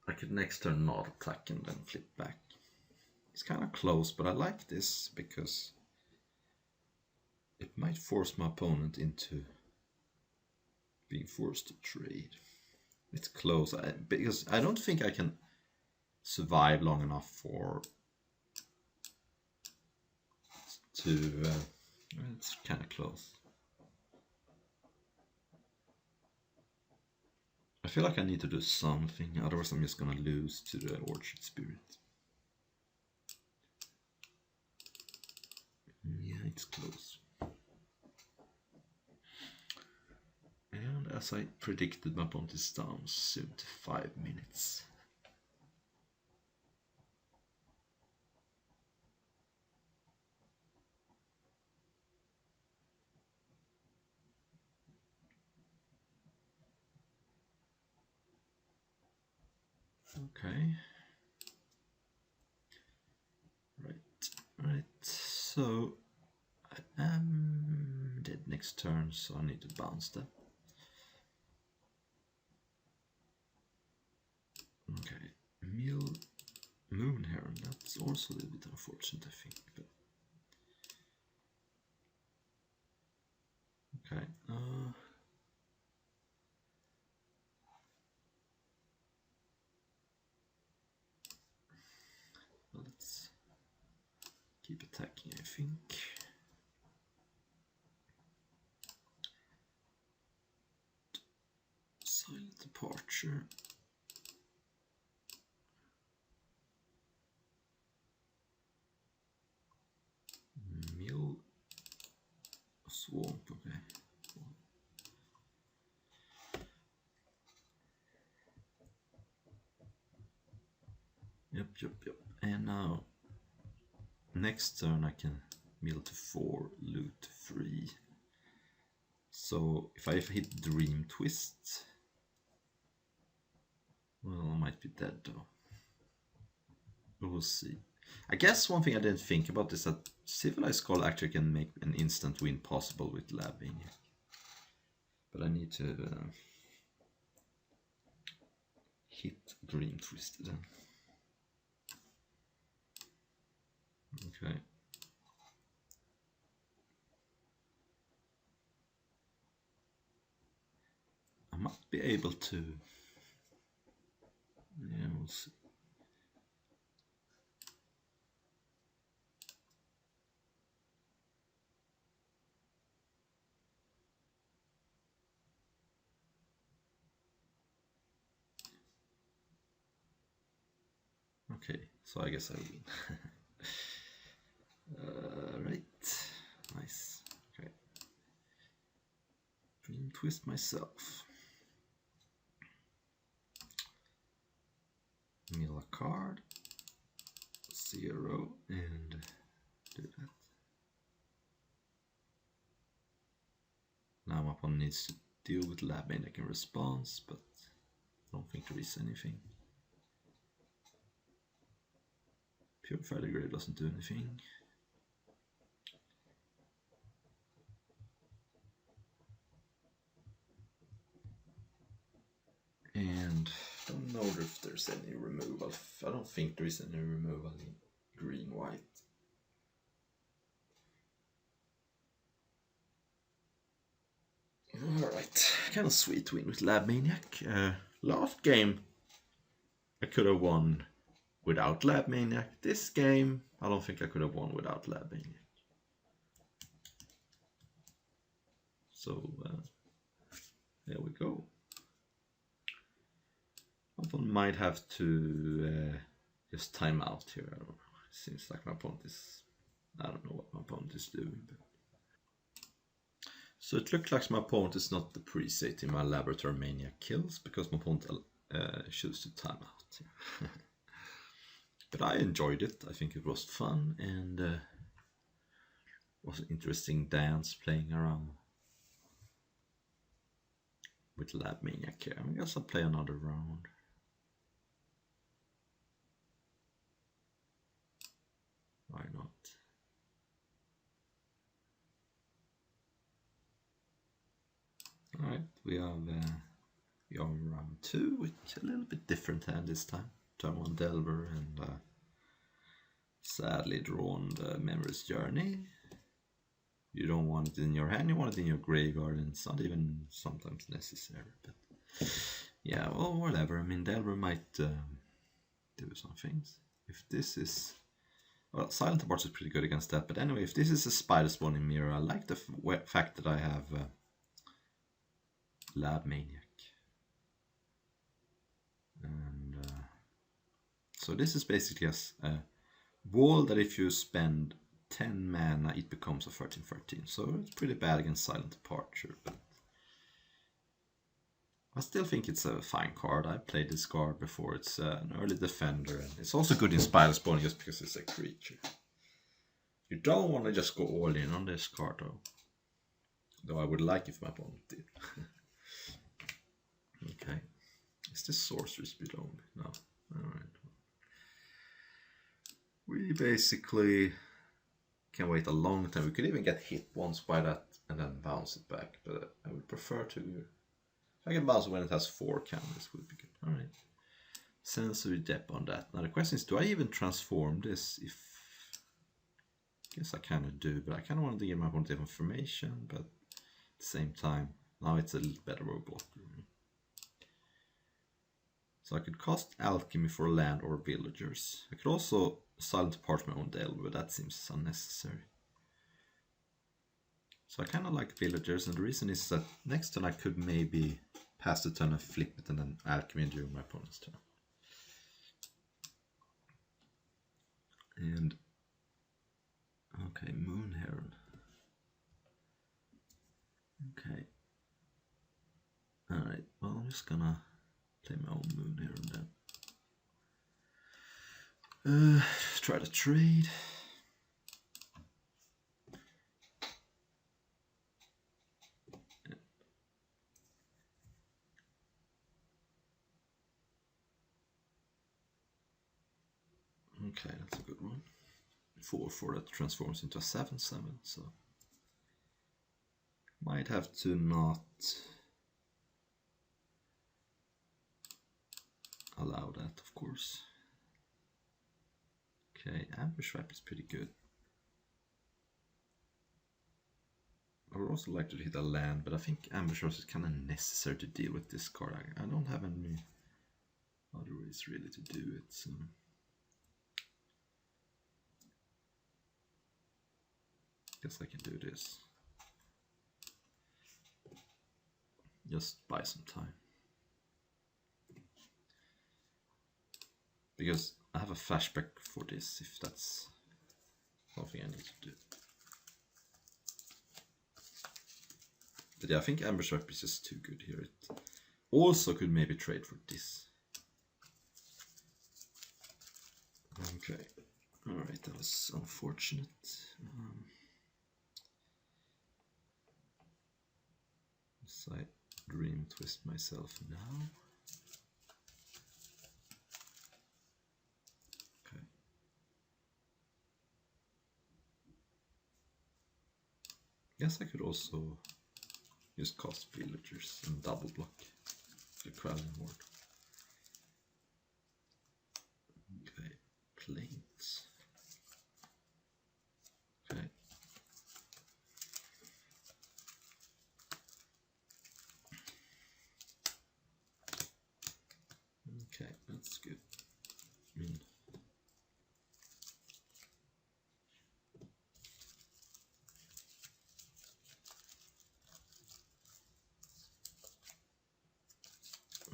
I could next turn not attack and then flip back. It's kind of close, but I like this because it might force my opponent into being forced to trade. It's close, because I don't think I can survive long enough to it's kind of close. I feel like I need to do something, otherwise I'm just gonna lose to the Orchard Spirit. Yeah, it's close. And as I predicted, my opponent is down soon to 5 minutes. Okay. Right. So I am dead next turn, so I need to bounce that. Okay, Mill Moon Heron, that's also a little bit unfortunate, I think. But okay, let's keep attacking, I think. Silent Departure. Mill Swamp, okay. Yep. And now, next turn I can mill to 4, loot 3. So if I hit Dream Twist, well, I might be dead though. We'll see. I guess one thing I didn't think about is that Civilized Skull actually can make an instant win possible with Lab Maniac. But I need to hit Dream Twist then. Okay. I might be able to. Yeah, we'll see. Okay, so I guess I win. Right, nice. Okay, Dream Twist myself. Mill a card, 0, and do that. Now my opponent needs to deal with Lab Maniac in response, but I don't think there is anything. Purified the Grave doesn't do anything. And I don't know if there's any removal. I don't think there is any removal in green-white. Alright, kind of sweet win with Lab Maniac. Last game I could have won without Lab Maniac. This game I don't think I could have won without Lab Maniac. So there we go. One might have to just time out here. I don't know. It seems like my opponent is... I don't know what my opponent is doing. But... So it looks like my opponent is not appreciating my Laboratory Maniac kills because my opponent chose to time out. But I enjoyed it. I think it was fun and was an interesting dance playing around with Lab Maniac here. I guess I'll play another round. Why not? Alright, we have round 2 with a little bit different hand this time. Turn 1 Delver and sadly drawn the Memory's Journey. You don't want it in your hand, you want it in your graveyard, and it's not even sometimes necessary. But yeah, well, whatever. I mean, Delver might do some things. If this is... Well, Silent Apart is pretty good against that, but anyway, if this is a Spider Spawning Mirror, I like the fact that I have Lab Maniac. And so this is basically a wall that if you spend 10 mana, it becomes a 13/13. So it's pretty bad against Silent Departure, but I still think it's a fine card. I played this card before. It's an early defender, and it's also good in Spider Spawn just because it's a creature. You don't want to just go all in on this card though I would like if my opponent did. Okay. Is this sorcery speed only? No. Alright. We basically can wait a long time. We could even get hit once by that and then bounce it back, but I would prefer to... If I can bounce it when it has 4 counters, would be good. Alright. Sensory depth on that. Now the question is, do I even transform this? If... I guess I kind of do, but I kind of want to give my opponent information, but at the same time, now it's a little better roadblock. So I could cast Alchemy for land or villagers. I could also Silent Apart my own Delver, but that seems unnecessary. So I kind of like villagers, and the reason is that next turn I could maybe pass the turn and flip it and then Alchemy during my opponent's turn. And okay, Moon Heron. Okay. Alright, well I'm just gonna play my own Moon Heron then. Try to trade. Okay, that's a good one. 4/4 that transforms into a 7/7, so might have to not allow that, of course. Okay, Ambush Viper is pretty good. I would also like to hit a land, but I think Ambush Rose is kind of necessary to deal with this card. I don't have any other ways really to do it, so guess I can do this. Just buy some time. Because I have a flashback for this, if that's something I need to do. But yeah, I think Ambush Viper is just too good here. It also could maybe trade for this. Okay. Alright, that was unfortunate. I dream twist myself now. Okay. Guess I could also just cast villagers and double block the Kralin Horde. Okay, planes. Okay. Okay, that's good.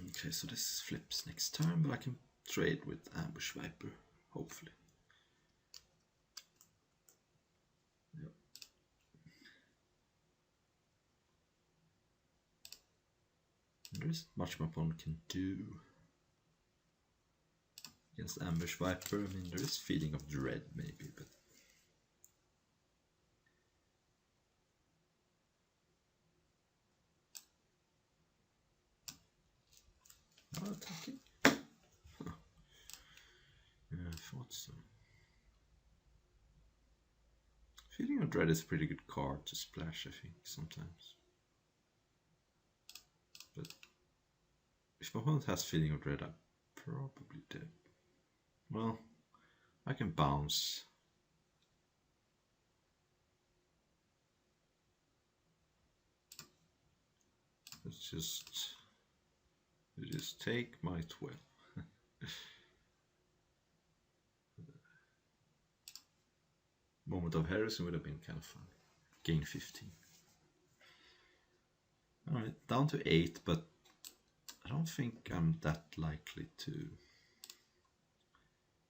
Okay, so this flips next turn, but I can trade with Ambush Viper, hopefully. Yep. There isn't much my opponent can do against Ambush Viper. I mean, there is Feeling of Dread maybe, but not attacking. Huh. Yeah, I thought so. Feeling of Dread is a pretty good card to splash, I think, sometimes. But if my opponent has Feeling of Dread, I'm probably dead. Well, I can bounce. Let's just take my 12. Moment of Heresy would have been kind of fun. Gain 15. Alright, down to 8, but I don't think I'm that likely to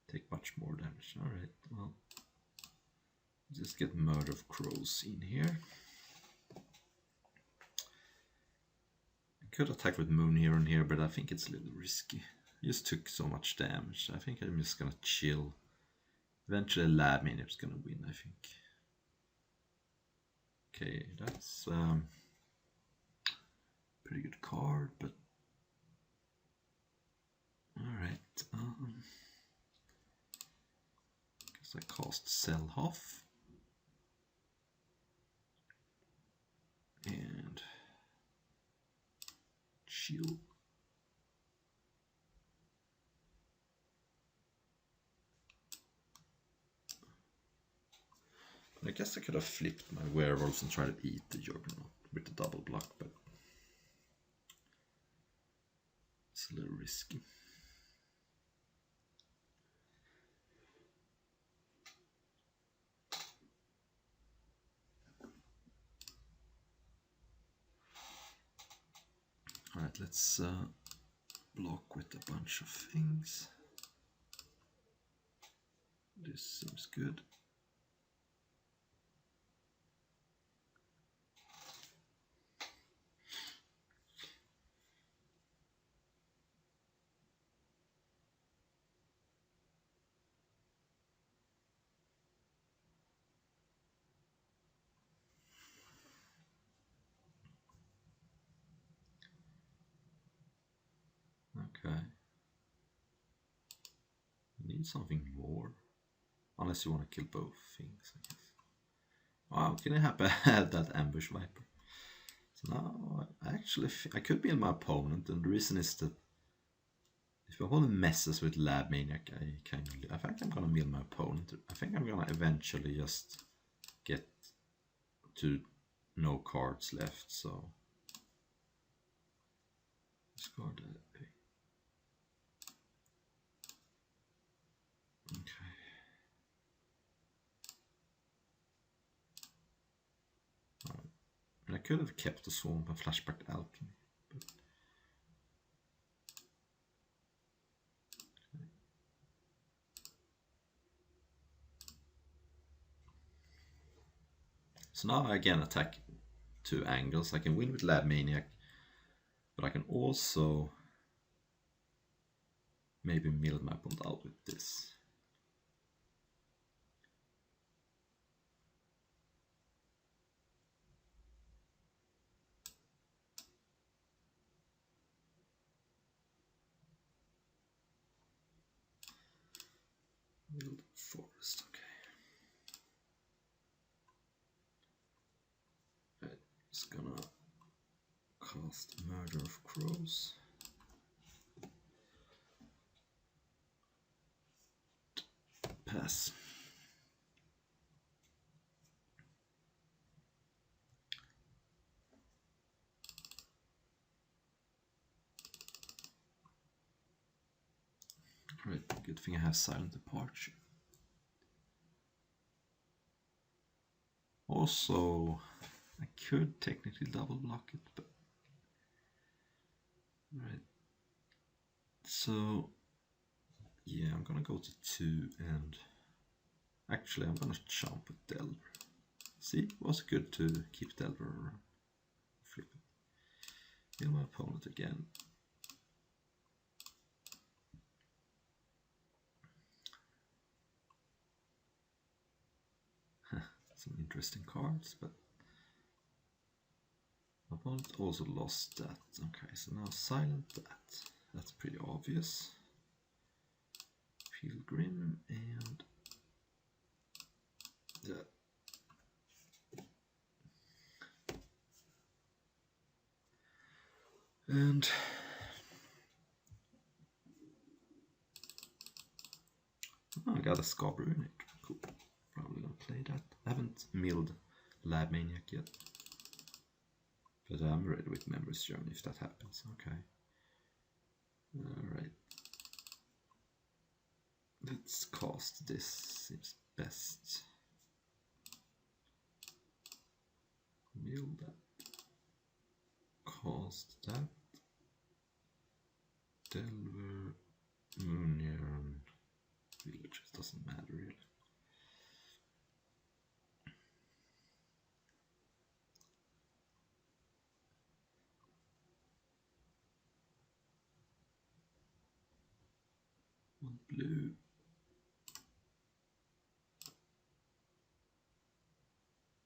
take much more damage. Alright, well, just get Murder of Crows in here. I could attack with Moon here and here, but I think it's a little risky. I just took so much damage. I think I'm just gonna chill. Eventually Lab Maniac's gonna win, I think. Okay, that's pretty good card, but alright. Guess I cast Selhoff. And shield. I guess I could have flipped my werewolves and tried to eat the Juggernaut with the double block, but it's a little risky. Alright, let's block with a bunch of things. This seems good. Okay. I need something more. Unless you want to kill both things, I guess. Wow, can it happen? I had that ambush viper. So now I could be in my opponent, and the reason is that if my opponent messes with Lab Maniac, I think I'm gonna mill my opponent. I think I'm gonna eventually just get to no cards left, so discard that. Okay. Right. And I could have kept the swamp and flashback alchemy. But... Okay. So now I again attack 2 angles. I can win with Lab Maniac, but I can also maybe mill my opponent out with this. Mill forest, okay. Right, just gonna cast Murder of Crows. Pass. Right, good thing I have Silent Departure. Also, I could technically double block it, but... Right. So, yeah, I'm gonna go to 2 and... Actually, I'm gonna jump with Delver. See, it was good to keep Delver around. Flip it. Heal my opponent again. Some interesting cards, but my opponent also lost that. Okay, so now silent that. That's pretty obvious. Pilgrim and that. And oh, I got a Scar Runic. Cool. Probably gonna play that. I haven't milled Lab Maniac yet. But I'm ready with Memory's Journey if that happens. Okay. Alright. Let's cast this. Seems best. Mill that. Cast that. Delver. Mooniron. Villages. Doesn't matter really. One blue.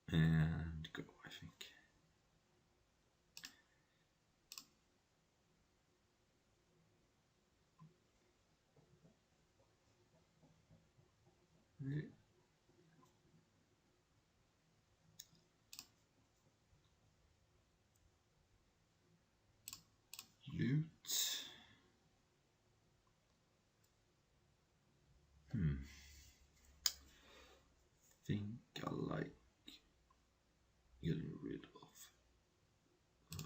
And go, I think. Okay. Loot. Think I like getting rid of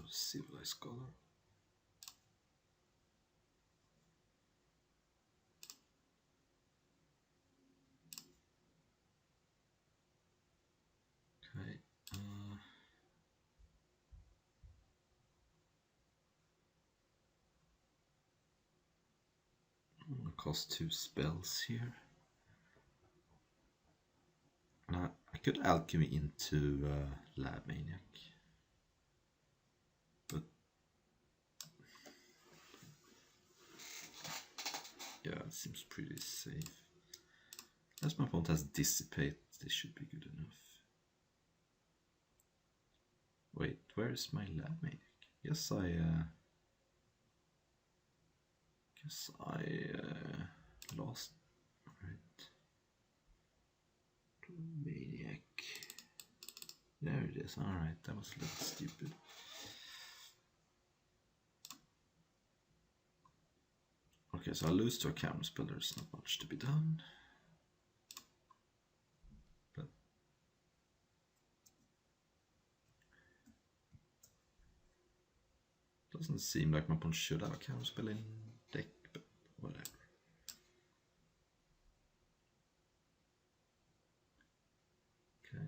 Civilized Scholar. Okay. I'm gonna cost 2 spells here. Now I could alchemy into Lab Maniac, but yeah, it seems pretty safe. As my opponent has Dissipate, this should be good enough. Wait, where is my Lab Maniac? Yes, I lost. Right. Maniac. There it is. Alright, that was a little stupid. Okay, so I lose to a counterspell. There's not much to be done. But doesn't seem like my opponent should have a counterspell in deck, but whatever. Okay.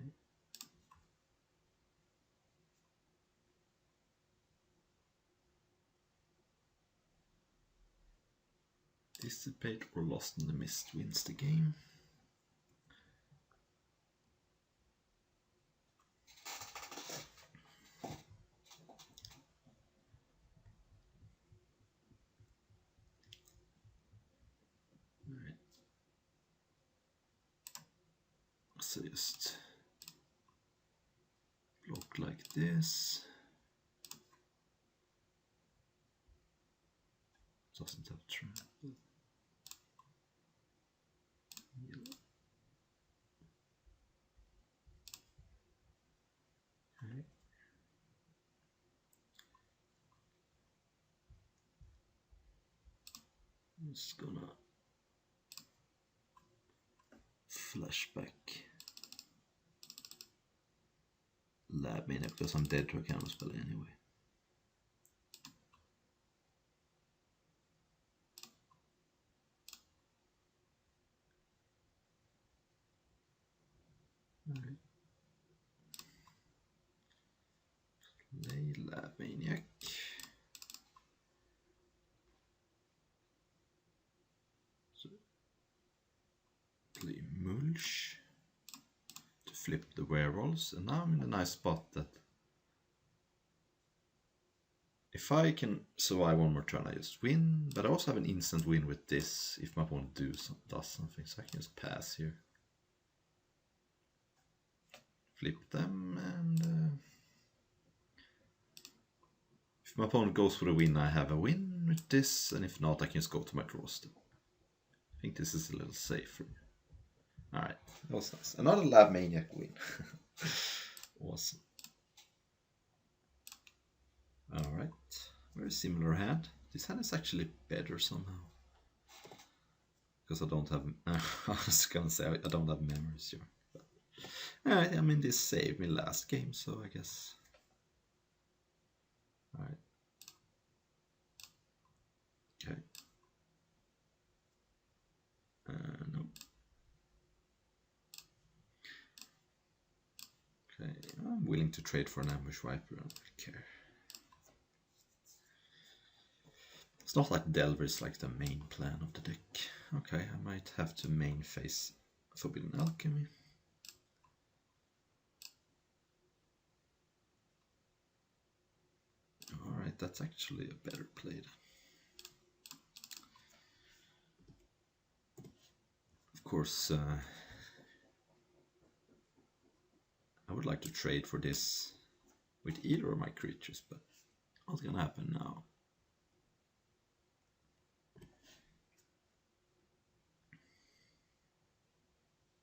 Dissipate or Lost in the Mist wins the game. Alright. So just block like this. Doesn't have trample. Okay. I'm just gonna flashback Lab Maniac because I'm dead to a counterspell anyway. Alright. Play Lab Maniac. So play Mulch to flip the werewolves, and now I'm in a nice spot that if I can survive one more turn I just win, but I also have an instant win with this if my opponent does something, so I can just pass here. Flip them, and if my opponent goes for a win, I have a win with this, and if not, I can just go to my draw step. I think this is a little safer. Alright, that was nice. Another Lab Maniac win. Awesome. Alright, very similar hand. This hand is actually better somehow. Because I don't have... I was gonna say I don't have memories here. Alright, I mean this saved me last game, so I guess... Alright. Okay. No. Okay, I'm willing to trade for an Ambush Viper, I don't really care. It's not like Delver is like the main plan of the deck. Okay, I might have to main phase Forbidden Alchemy. Alright, that's actually a better play then. Of course, I would like to trade for this with either of my creatures, but what's gonna happen now?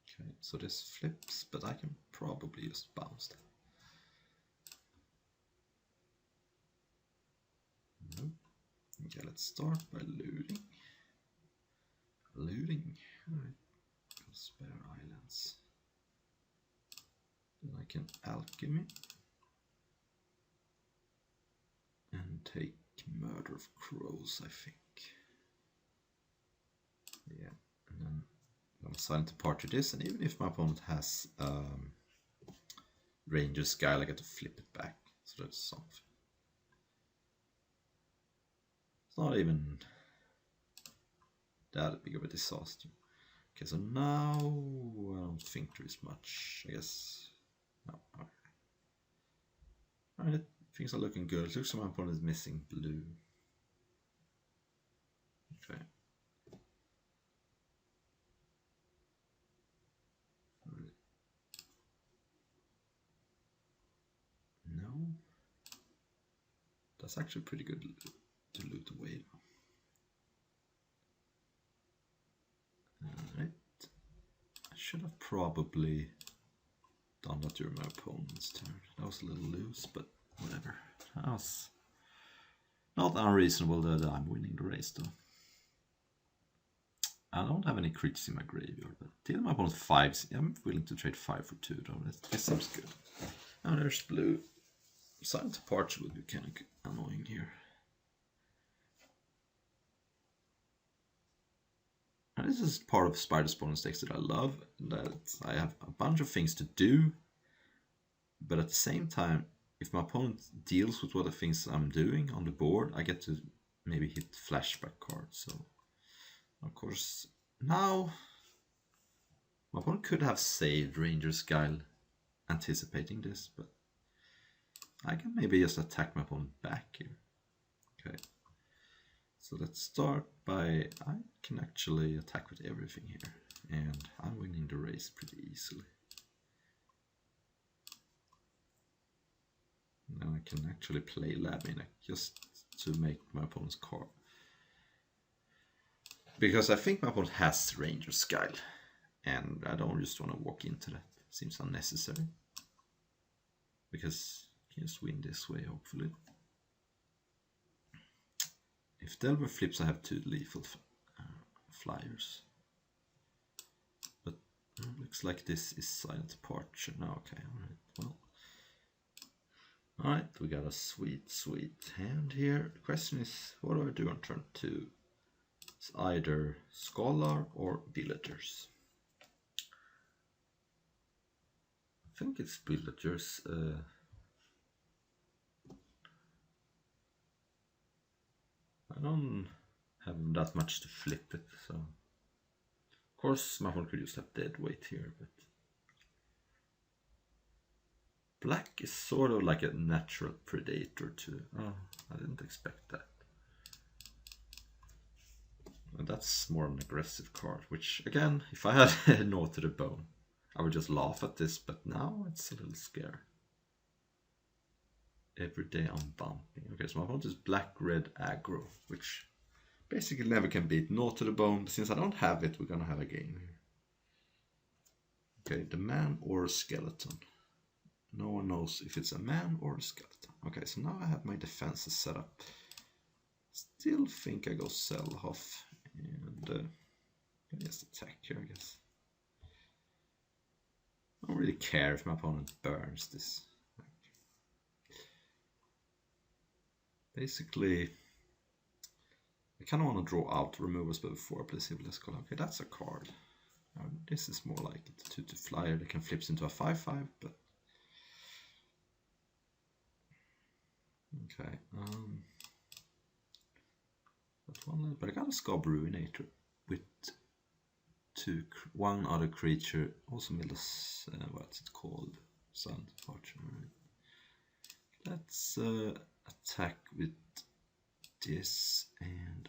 Okay, so this flips, but I can probably just bounce that. Nope. Okay, let's start by looting. Looting. Alright. Spare islands. Then I can alchemy. And take Murder of Crows, I think. Yeah, and then I'm assigned to party this, and even if my opponent has Ranger Sky, I get to flip it back. So that's something. It's not even that big of a disaster. Okay, so now I don't think there is much, I guess. No, alright, things are looking good. It looks like my opponent is missing blue. Okay. Alright. No. That's actually pretty good to loot away. should have probably done that during my opponent's turn. That was a little loose, but whatever. That was not unreasonable that I'm winning the race, though. I don't have any creatures in my graveyard, but till my opponent 5, I'm willing to trade 5 for 2, though. This seems good. Now there's blue. Silent Departure would be kind of annoying here. And this is part of Spider's bonus decks that I love, that I have a bunch of things to do, but at the same time, if my opponent deals with what the things I'm doing on the board, I get to maybe hit flashback cards. So, of course, now my opponent could have saved Ranger's Guile anticipating this, but I can maybe just attack my opponent back here. Okay. So let's start by, I can actually attack with everything here, and I'm winning the race pretty easily. Now I can actually play Maniac just to make my opponent's card. Because I think my opponent has Ranger's Guile, and I don't just want to walk into that. Seems unnecessary. Because I can just win this way, hopefully. If Delver flips, I have 2 lethal flyers. But looks like this is Silent Departure. No, okay, alright, well. Alright, we got a sweet, sweet hand here. The question is, what do I do on turn 2? It's either Scholar or Villagers. I think it's Villagers. I don't have that much to flip it, so of course my opponent could just have dead weight here, but black is sort of like a natural predator too. Oh, I didn't expect that. And that's more an aggressive card, which again, if I had a Gnaw to the Bone, I would just laugh at this, but now it's a little scary. Every day I'm bumping. Okay, so my opponent is black-red aggro, which basically never can beat Gnaw to the Bone. But since I don't have it, we're gonna have a game here. Okay, the man or a skeleton. No one knows if it's a man or a skeleton. Okay, so now I have my defenses set up. Still think I go Selhoff and just attack here, I guess. I don't really care if my opponent burns this. Basically, I kind of want to draw out removals before I play Civilized Scholar. Okay, that's a card. This is more like a 2/2 flyer that can flip into a 5/5, but okay. That one, but I got a Scob Ruinator with one other creature, also Miller's, what's it called? Silent Departure. Right? Let's attack with this, and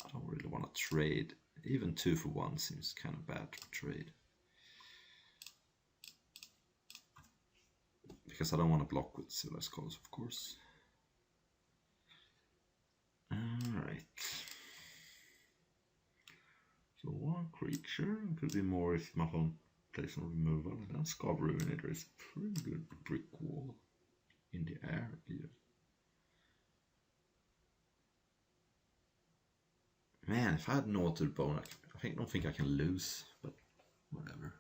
I don't really want to trade. Even 2 for 1 seems kind of bad to trade. Because I don't want to block with Civilized Scholars, of course. Alright. So 1 creature, could be more if my opponent plays on removal. And then Scob Ruinator is a pretty good brick wall in the air here. Man, if I had Gnaw to the Bone, I don't think I can lose, but whatever.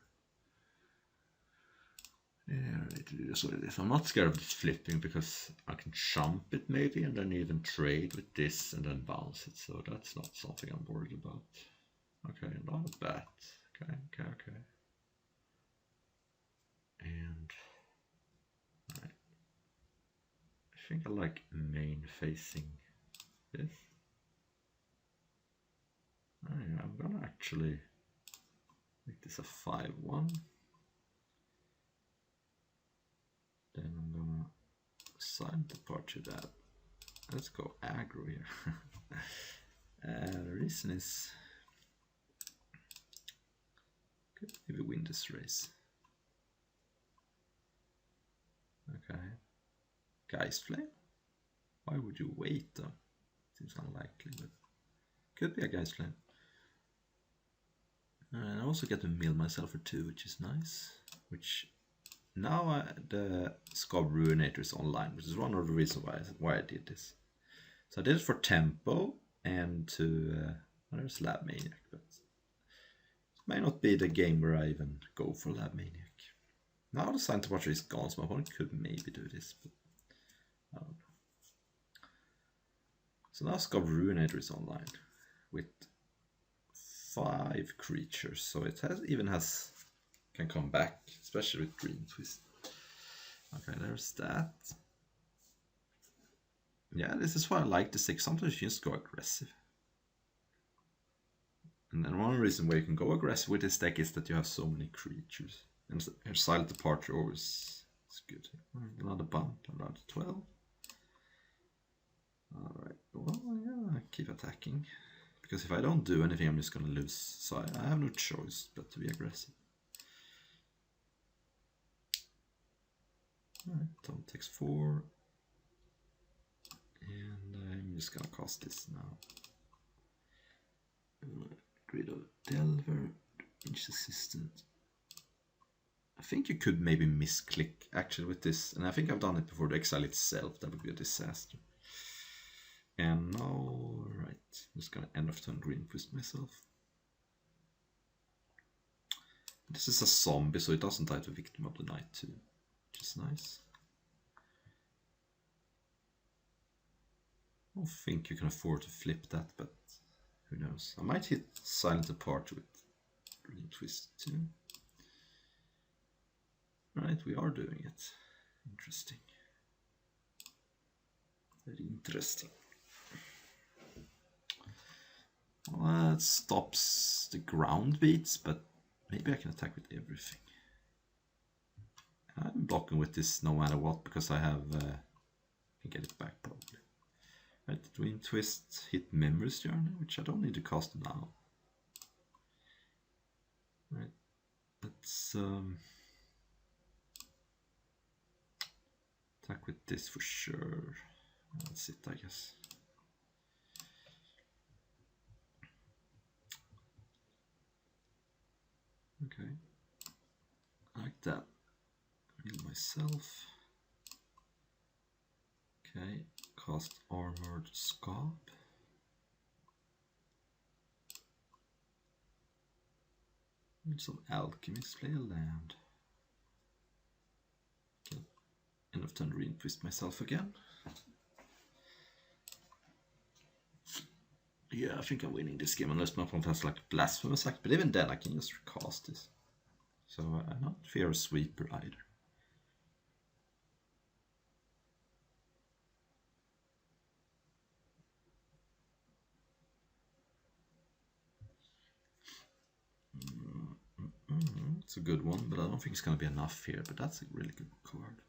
Yeah, it is what it is. I'm not scared of this flipping because I can chump it maybe and then even trade with this and then bounce it, so that's not something I'm worried about. Okay, not bad. Okay. And right. I think I like main facing this. I'm gonna actually make this a 5/1. Then I'm gonna Silent Departure that. Let's go aggro here. The reason is could maybe win this race. Okay. Geist Flame? Why would you wait though? Seems unlikely, but could be a Geist Flame. And I also get to mill myself for 2, which is nice. Which now the Scob Ruinator is online, which is one of the reasons why I did this. So I did it for tempo and to there's Lab Maniac, but it may not be the game where I even go for Lab Maniac. Now the Silent Departure is gone, so my opponent could maybe do this, but I don't know. So now Scob Ruinator is online with 5 creatures, so it can come back, especially with Green Twist. Okay, there's that. Yeah, this is why I like this deck. Sometimes you just go aggressive. And then one reason why you can go aggressive with this deck is that you have so many creatures. And Silent Departure always is good. Another bump, another 12. Alright, well, yeah, I keep attacking. Because if I don't do anything, I'm just gonna lose. So I have no choice but to be aggressive. Alright, Tom takes 4. And I'm just gonna cast this now. Grid of Delver, Inch Assistant. I think you could maybe misclick actually with this, and I think I've done it before the Exile itself. That would be a disaster. And now, right, I'm just gonna end of turn Green Twist myself. This is a zombie, so it doesn't die to Victim of the Night too, which is nice. I don't think you can afford to flip that, but who knows. I might hit Silent Departure with Green Twist too. Right, we are doing it. Interesting. Very interesting. Well, that stops the ground beats, but maybe I can attack with everything. I'm blocking with this no matter what, because I have can get it back probably. Right, Green Twist hit Memory's Journey, which I don't need to cast now. Right, let's attack with this for sure. That's it, I guess. Okay, like that. Heal myself. Okay, cast Armored Scob. Need some Alchemist, play a land. Okay. End of turn, Green Twist myself again. Yeah, I think I'm winning this game unless my opponent has like Blasphemous Act, but even then I can just recast this. So I'm not fear a sweeper either. It's a good one, but I don't think it's going to be enough here, but that's a really good card.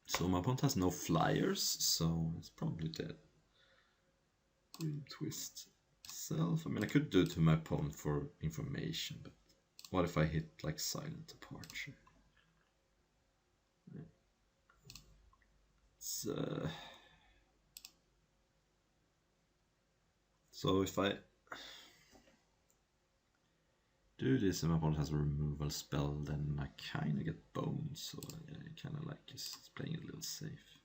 So my opponent has no flyers, so it's probably dead. Green Twist itself. I mean, I could do it to my opponent for information, but what if I hit like Silent Departure? It's so if I do this and my opponent has a removal spell, then I kind of get bones, so I kind of like just playing it a little safe.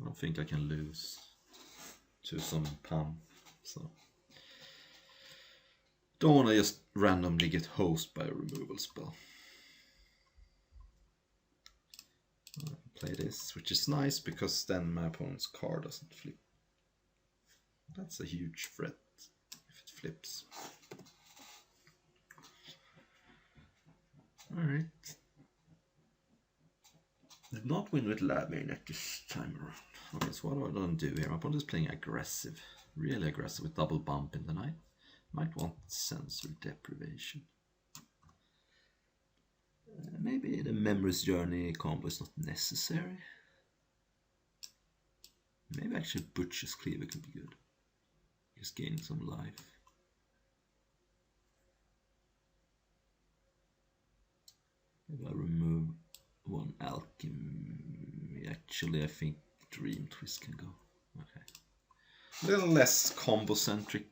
I don't think I can lose to some pump, so don't want to just randomly get hosed by a removal spell. Play this, which is nice because then my opponent's card doesn't flip. That's a huge threat if it flips. Alright. Did not win with Lab Maniac this time around. Okay, so what do I do here? My opponent is playing aggressive, really aggressive with double bump in the night. Might want sensory deprivation. Maybe the Memory's Journey combo is not necessary. Maybe actually Butcher's Cleaver could be good. Just gaining some life. Maybe I'll remove one Alchemy Actually, I think Dream Twist can go. Okay. A little less combo centric.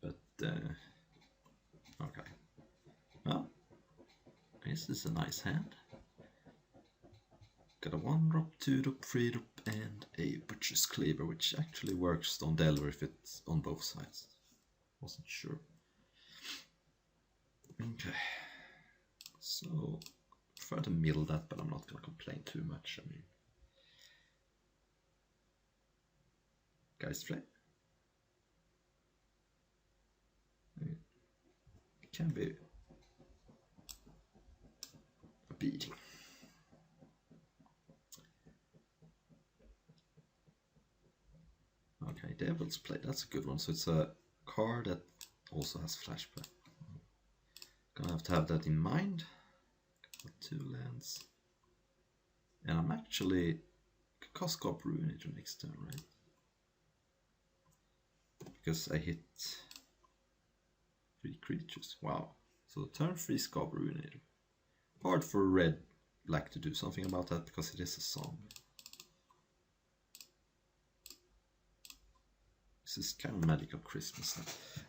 But, okay. Well, this is a nice hand. Got a 1-drop, 2-drop, 3-drop, and a Butcher's Cleaver, which actually works on Delver if it's on both sides. Wasn't sure. Okay. So, prefer to middle that, but I'm not going to complain too much. I mean, Geist Flame. It can be a beating. Okay, Devil's Play, that's a good one. So it's a card that also has flashback. Gonna have that in mind. Got 2 lands. And I'm actually cast Scarp Ruinator next turn, right? Because I hit 3 creatures. Wow. So turn 3 Scarp Ruinator. Hard for red black to do something about that because it is a song. This is kind of Magical Christmas.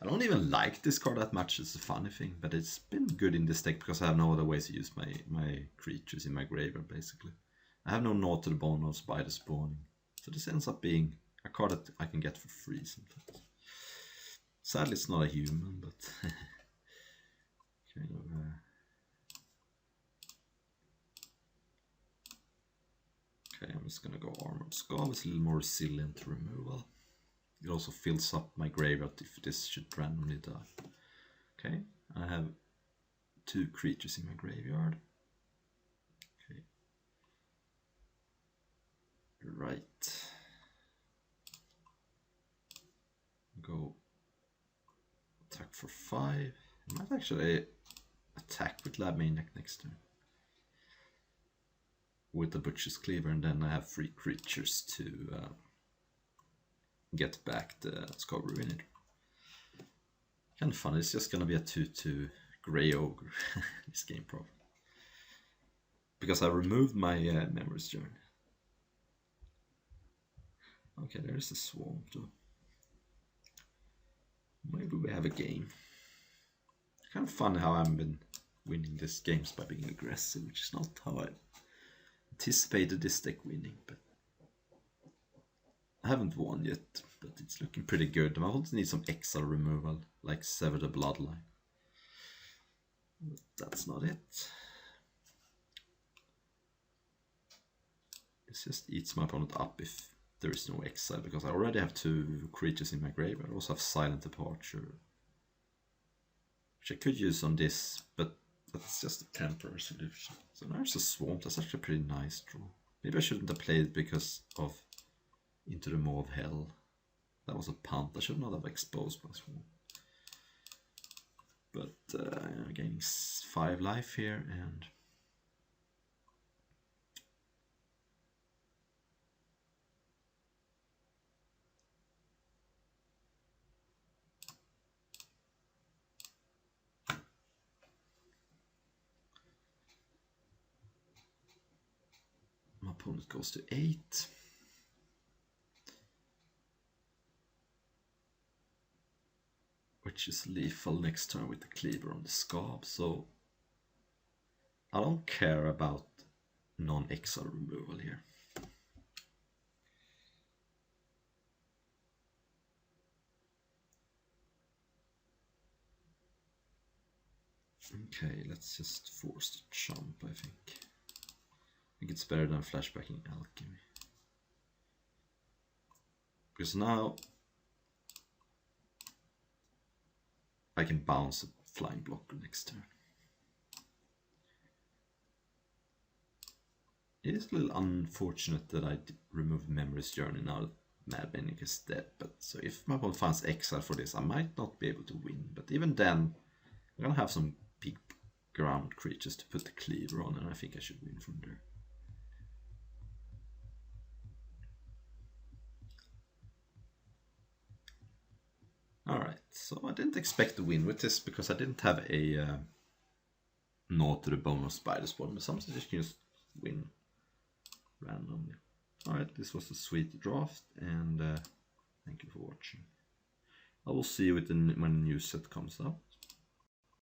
I don't even like this card that much, it's a funny thing, but it's been good in this deck because I have no other ways to use my creatures in my graveyard, basically. I have no Gnaw to the Bone or Spider Spawning. So this ends up being a card that I can get for free sometimes. Sadly, it's not a human, but kind of... Okay, I'm just gonna go Armored Skull. It's a little more resilient to removal. It also fills up my graveyard if this should randomly die. Okay, I have 2 creatures in my graveyard. Okay. Right. Go attack for 5. I might actually attack with Lab Maniac next turn. With the Butcher's Cleaver, and then I have 3 creatures to get back the Scarp Ruinator. Kind of fun, it's just gonna be a 2/2 Grey Ogre this game probably. Because I removed my Memory's Journey. Okay, there is a Swamp though. Maybe we have a game. Kind of fun how I've been winning these games by being aggressive, which is not how I anticipated this deck winning, but I haven't won yet, but it's looking pretty good. I also need some exile removal, like Sever the Bloodline. But that's not it. It just eats my opponent up if there is no exile, because I already have 2 creatures in my graveyard. I also have Silent Departure, which I could use on this, but that's just a temporary solution. So now there's a Swamp. That's actually a pretty nice draw. Maybe I shouldn't have played it because of Into the Maw of Hell. That was a punt. I should not have exposed my Swamp. But I'm gaining 5 life here, and my opponent goes to 8. Which is lethal next turn with the Cleaver on the Scarp, so I don't care about non-exile removal here. Okay, let's just force the jump, I think. I think it's better than flashbacking Alchemy. Because now I can bounce a flying blocker next turn. It is a little unfortunate that I removed Memory's Journey now that Mad Maniac is dead, but so if my opponent finds exile for this, I might not be able to win, but even then, I'm gonna have some big ground creatures to put the Cleaver on, and I think I should win from there. Alright, so I didn't expect to win with this because I didn't have a Gnaw to the Bone or Spider Spawn, but sometimes you can just win randomly. Alright, this was a sweet draft, and thank you for watching. I will see you when the new set comes up.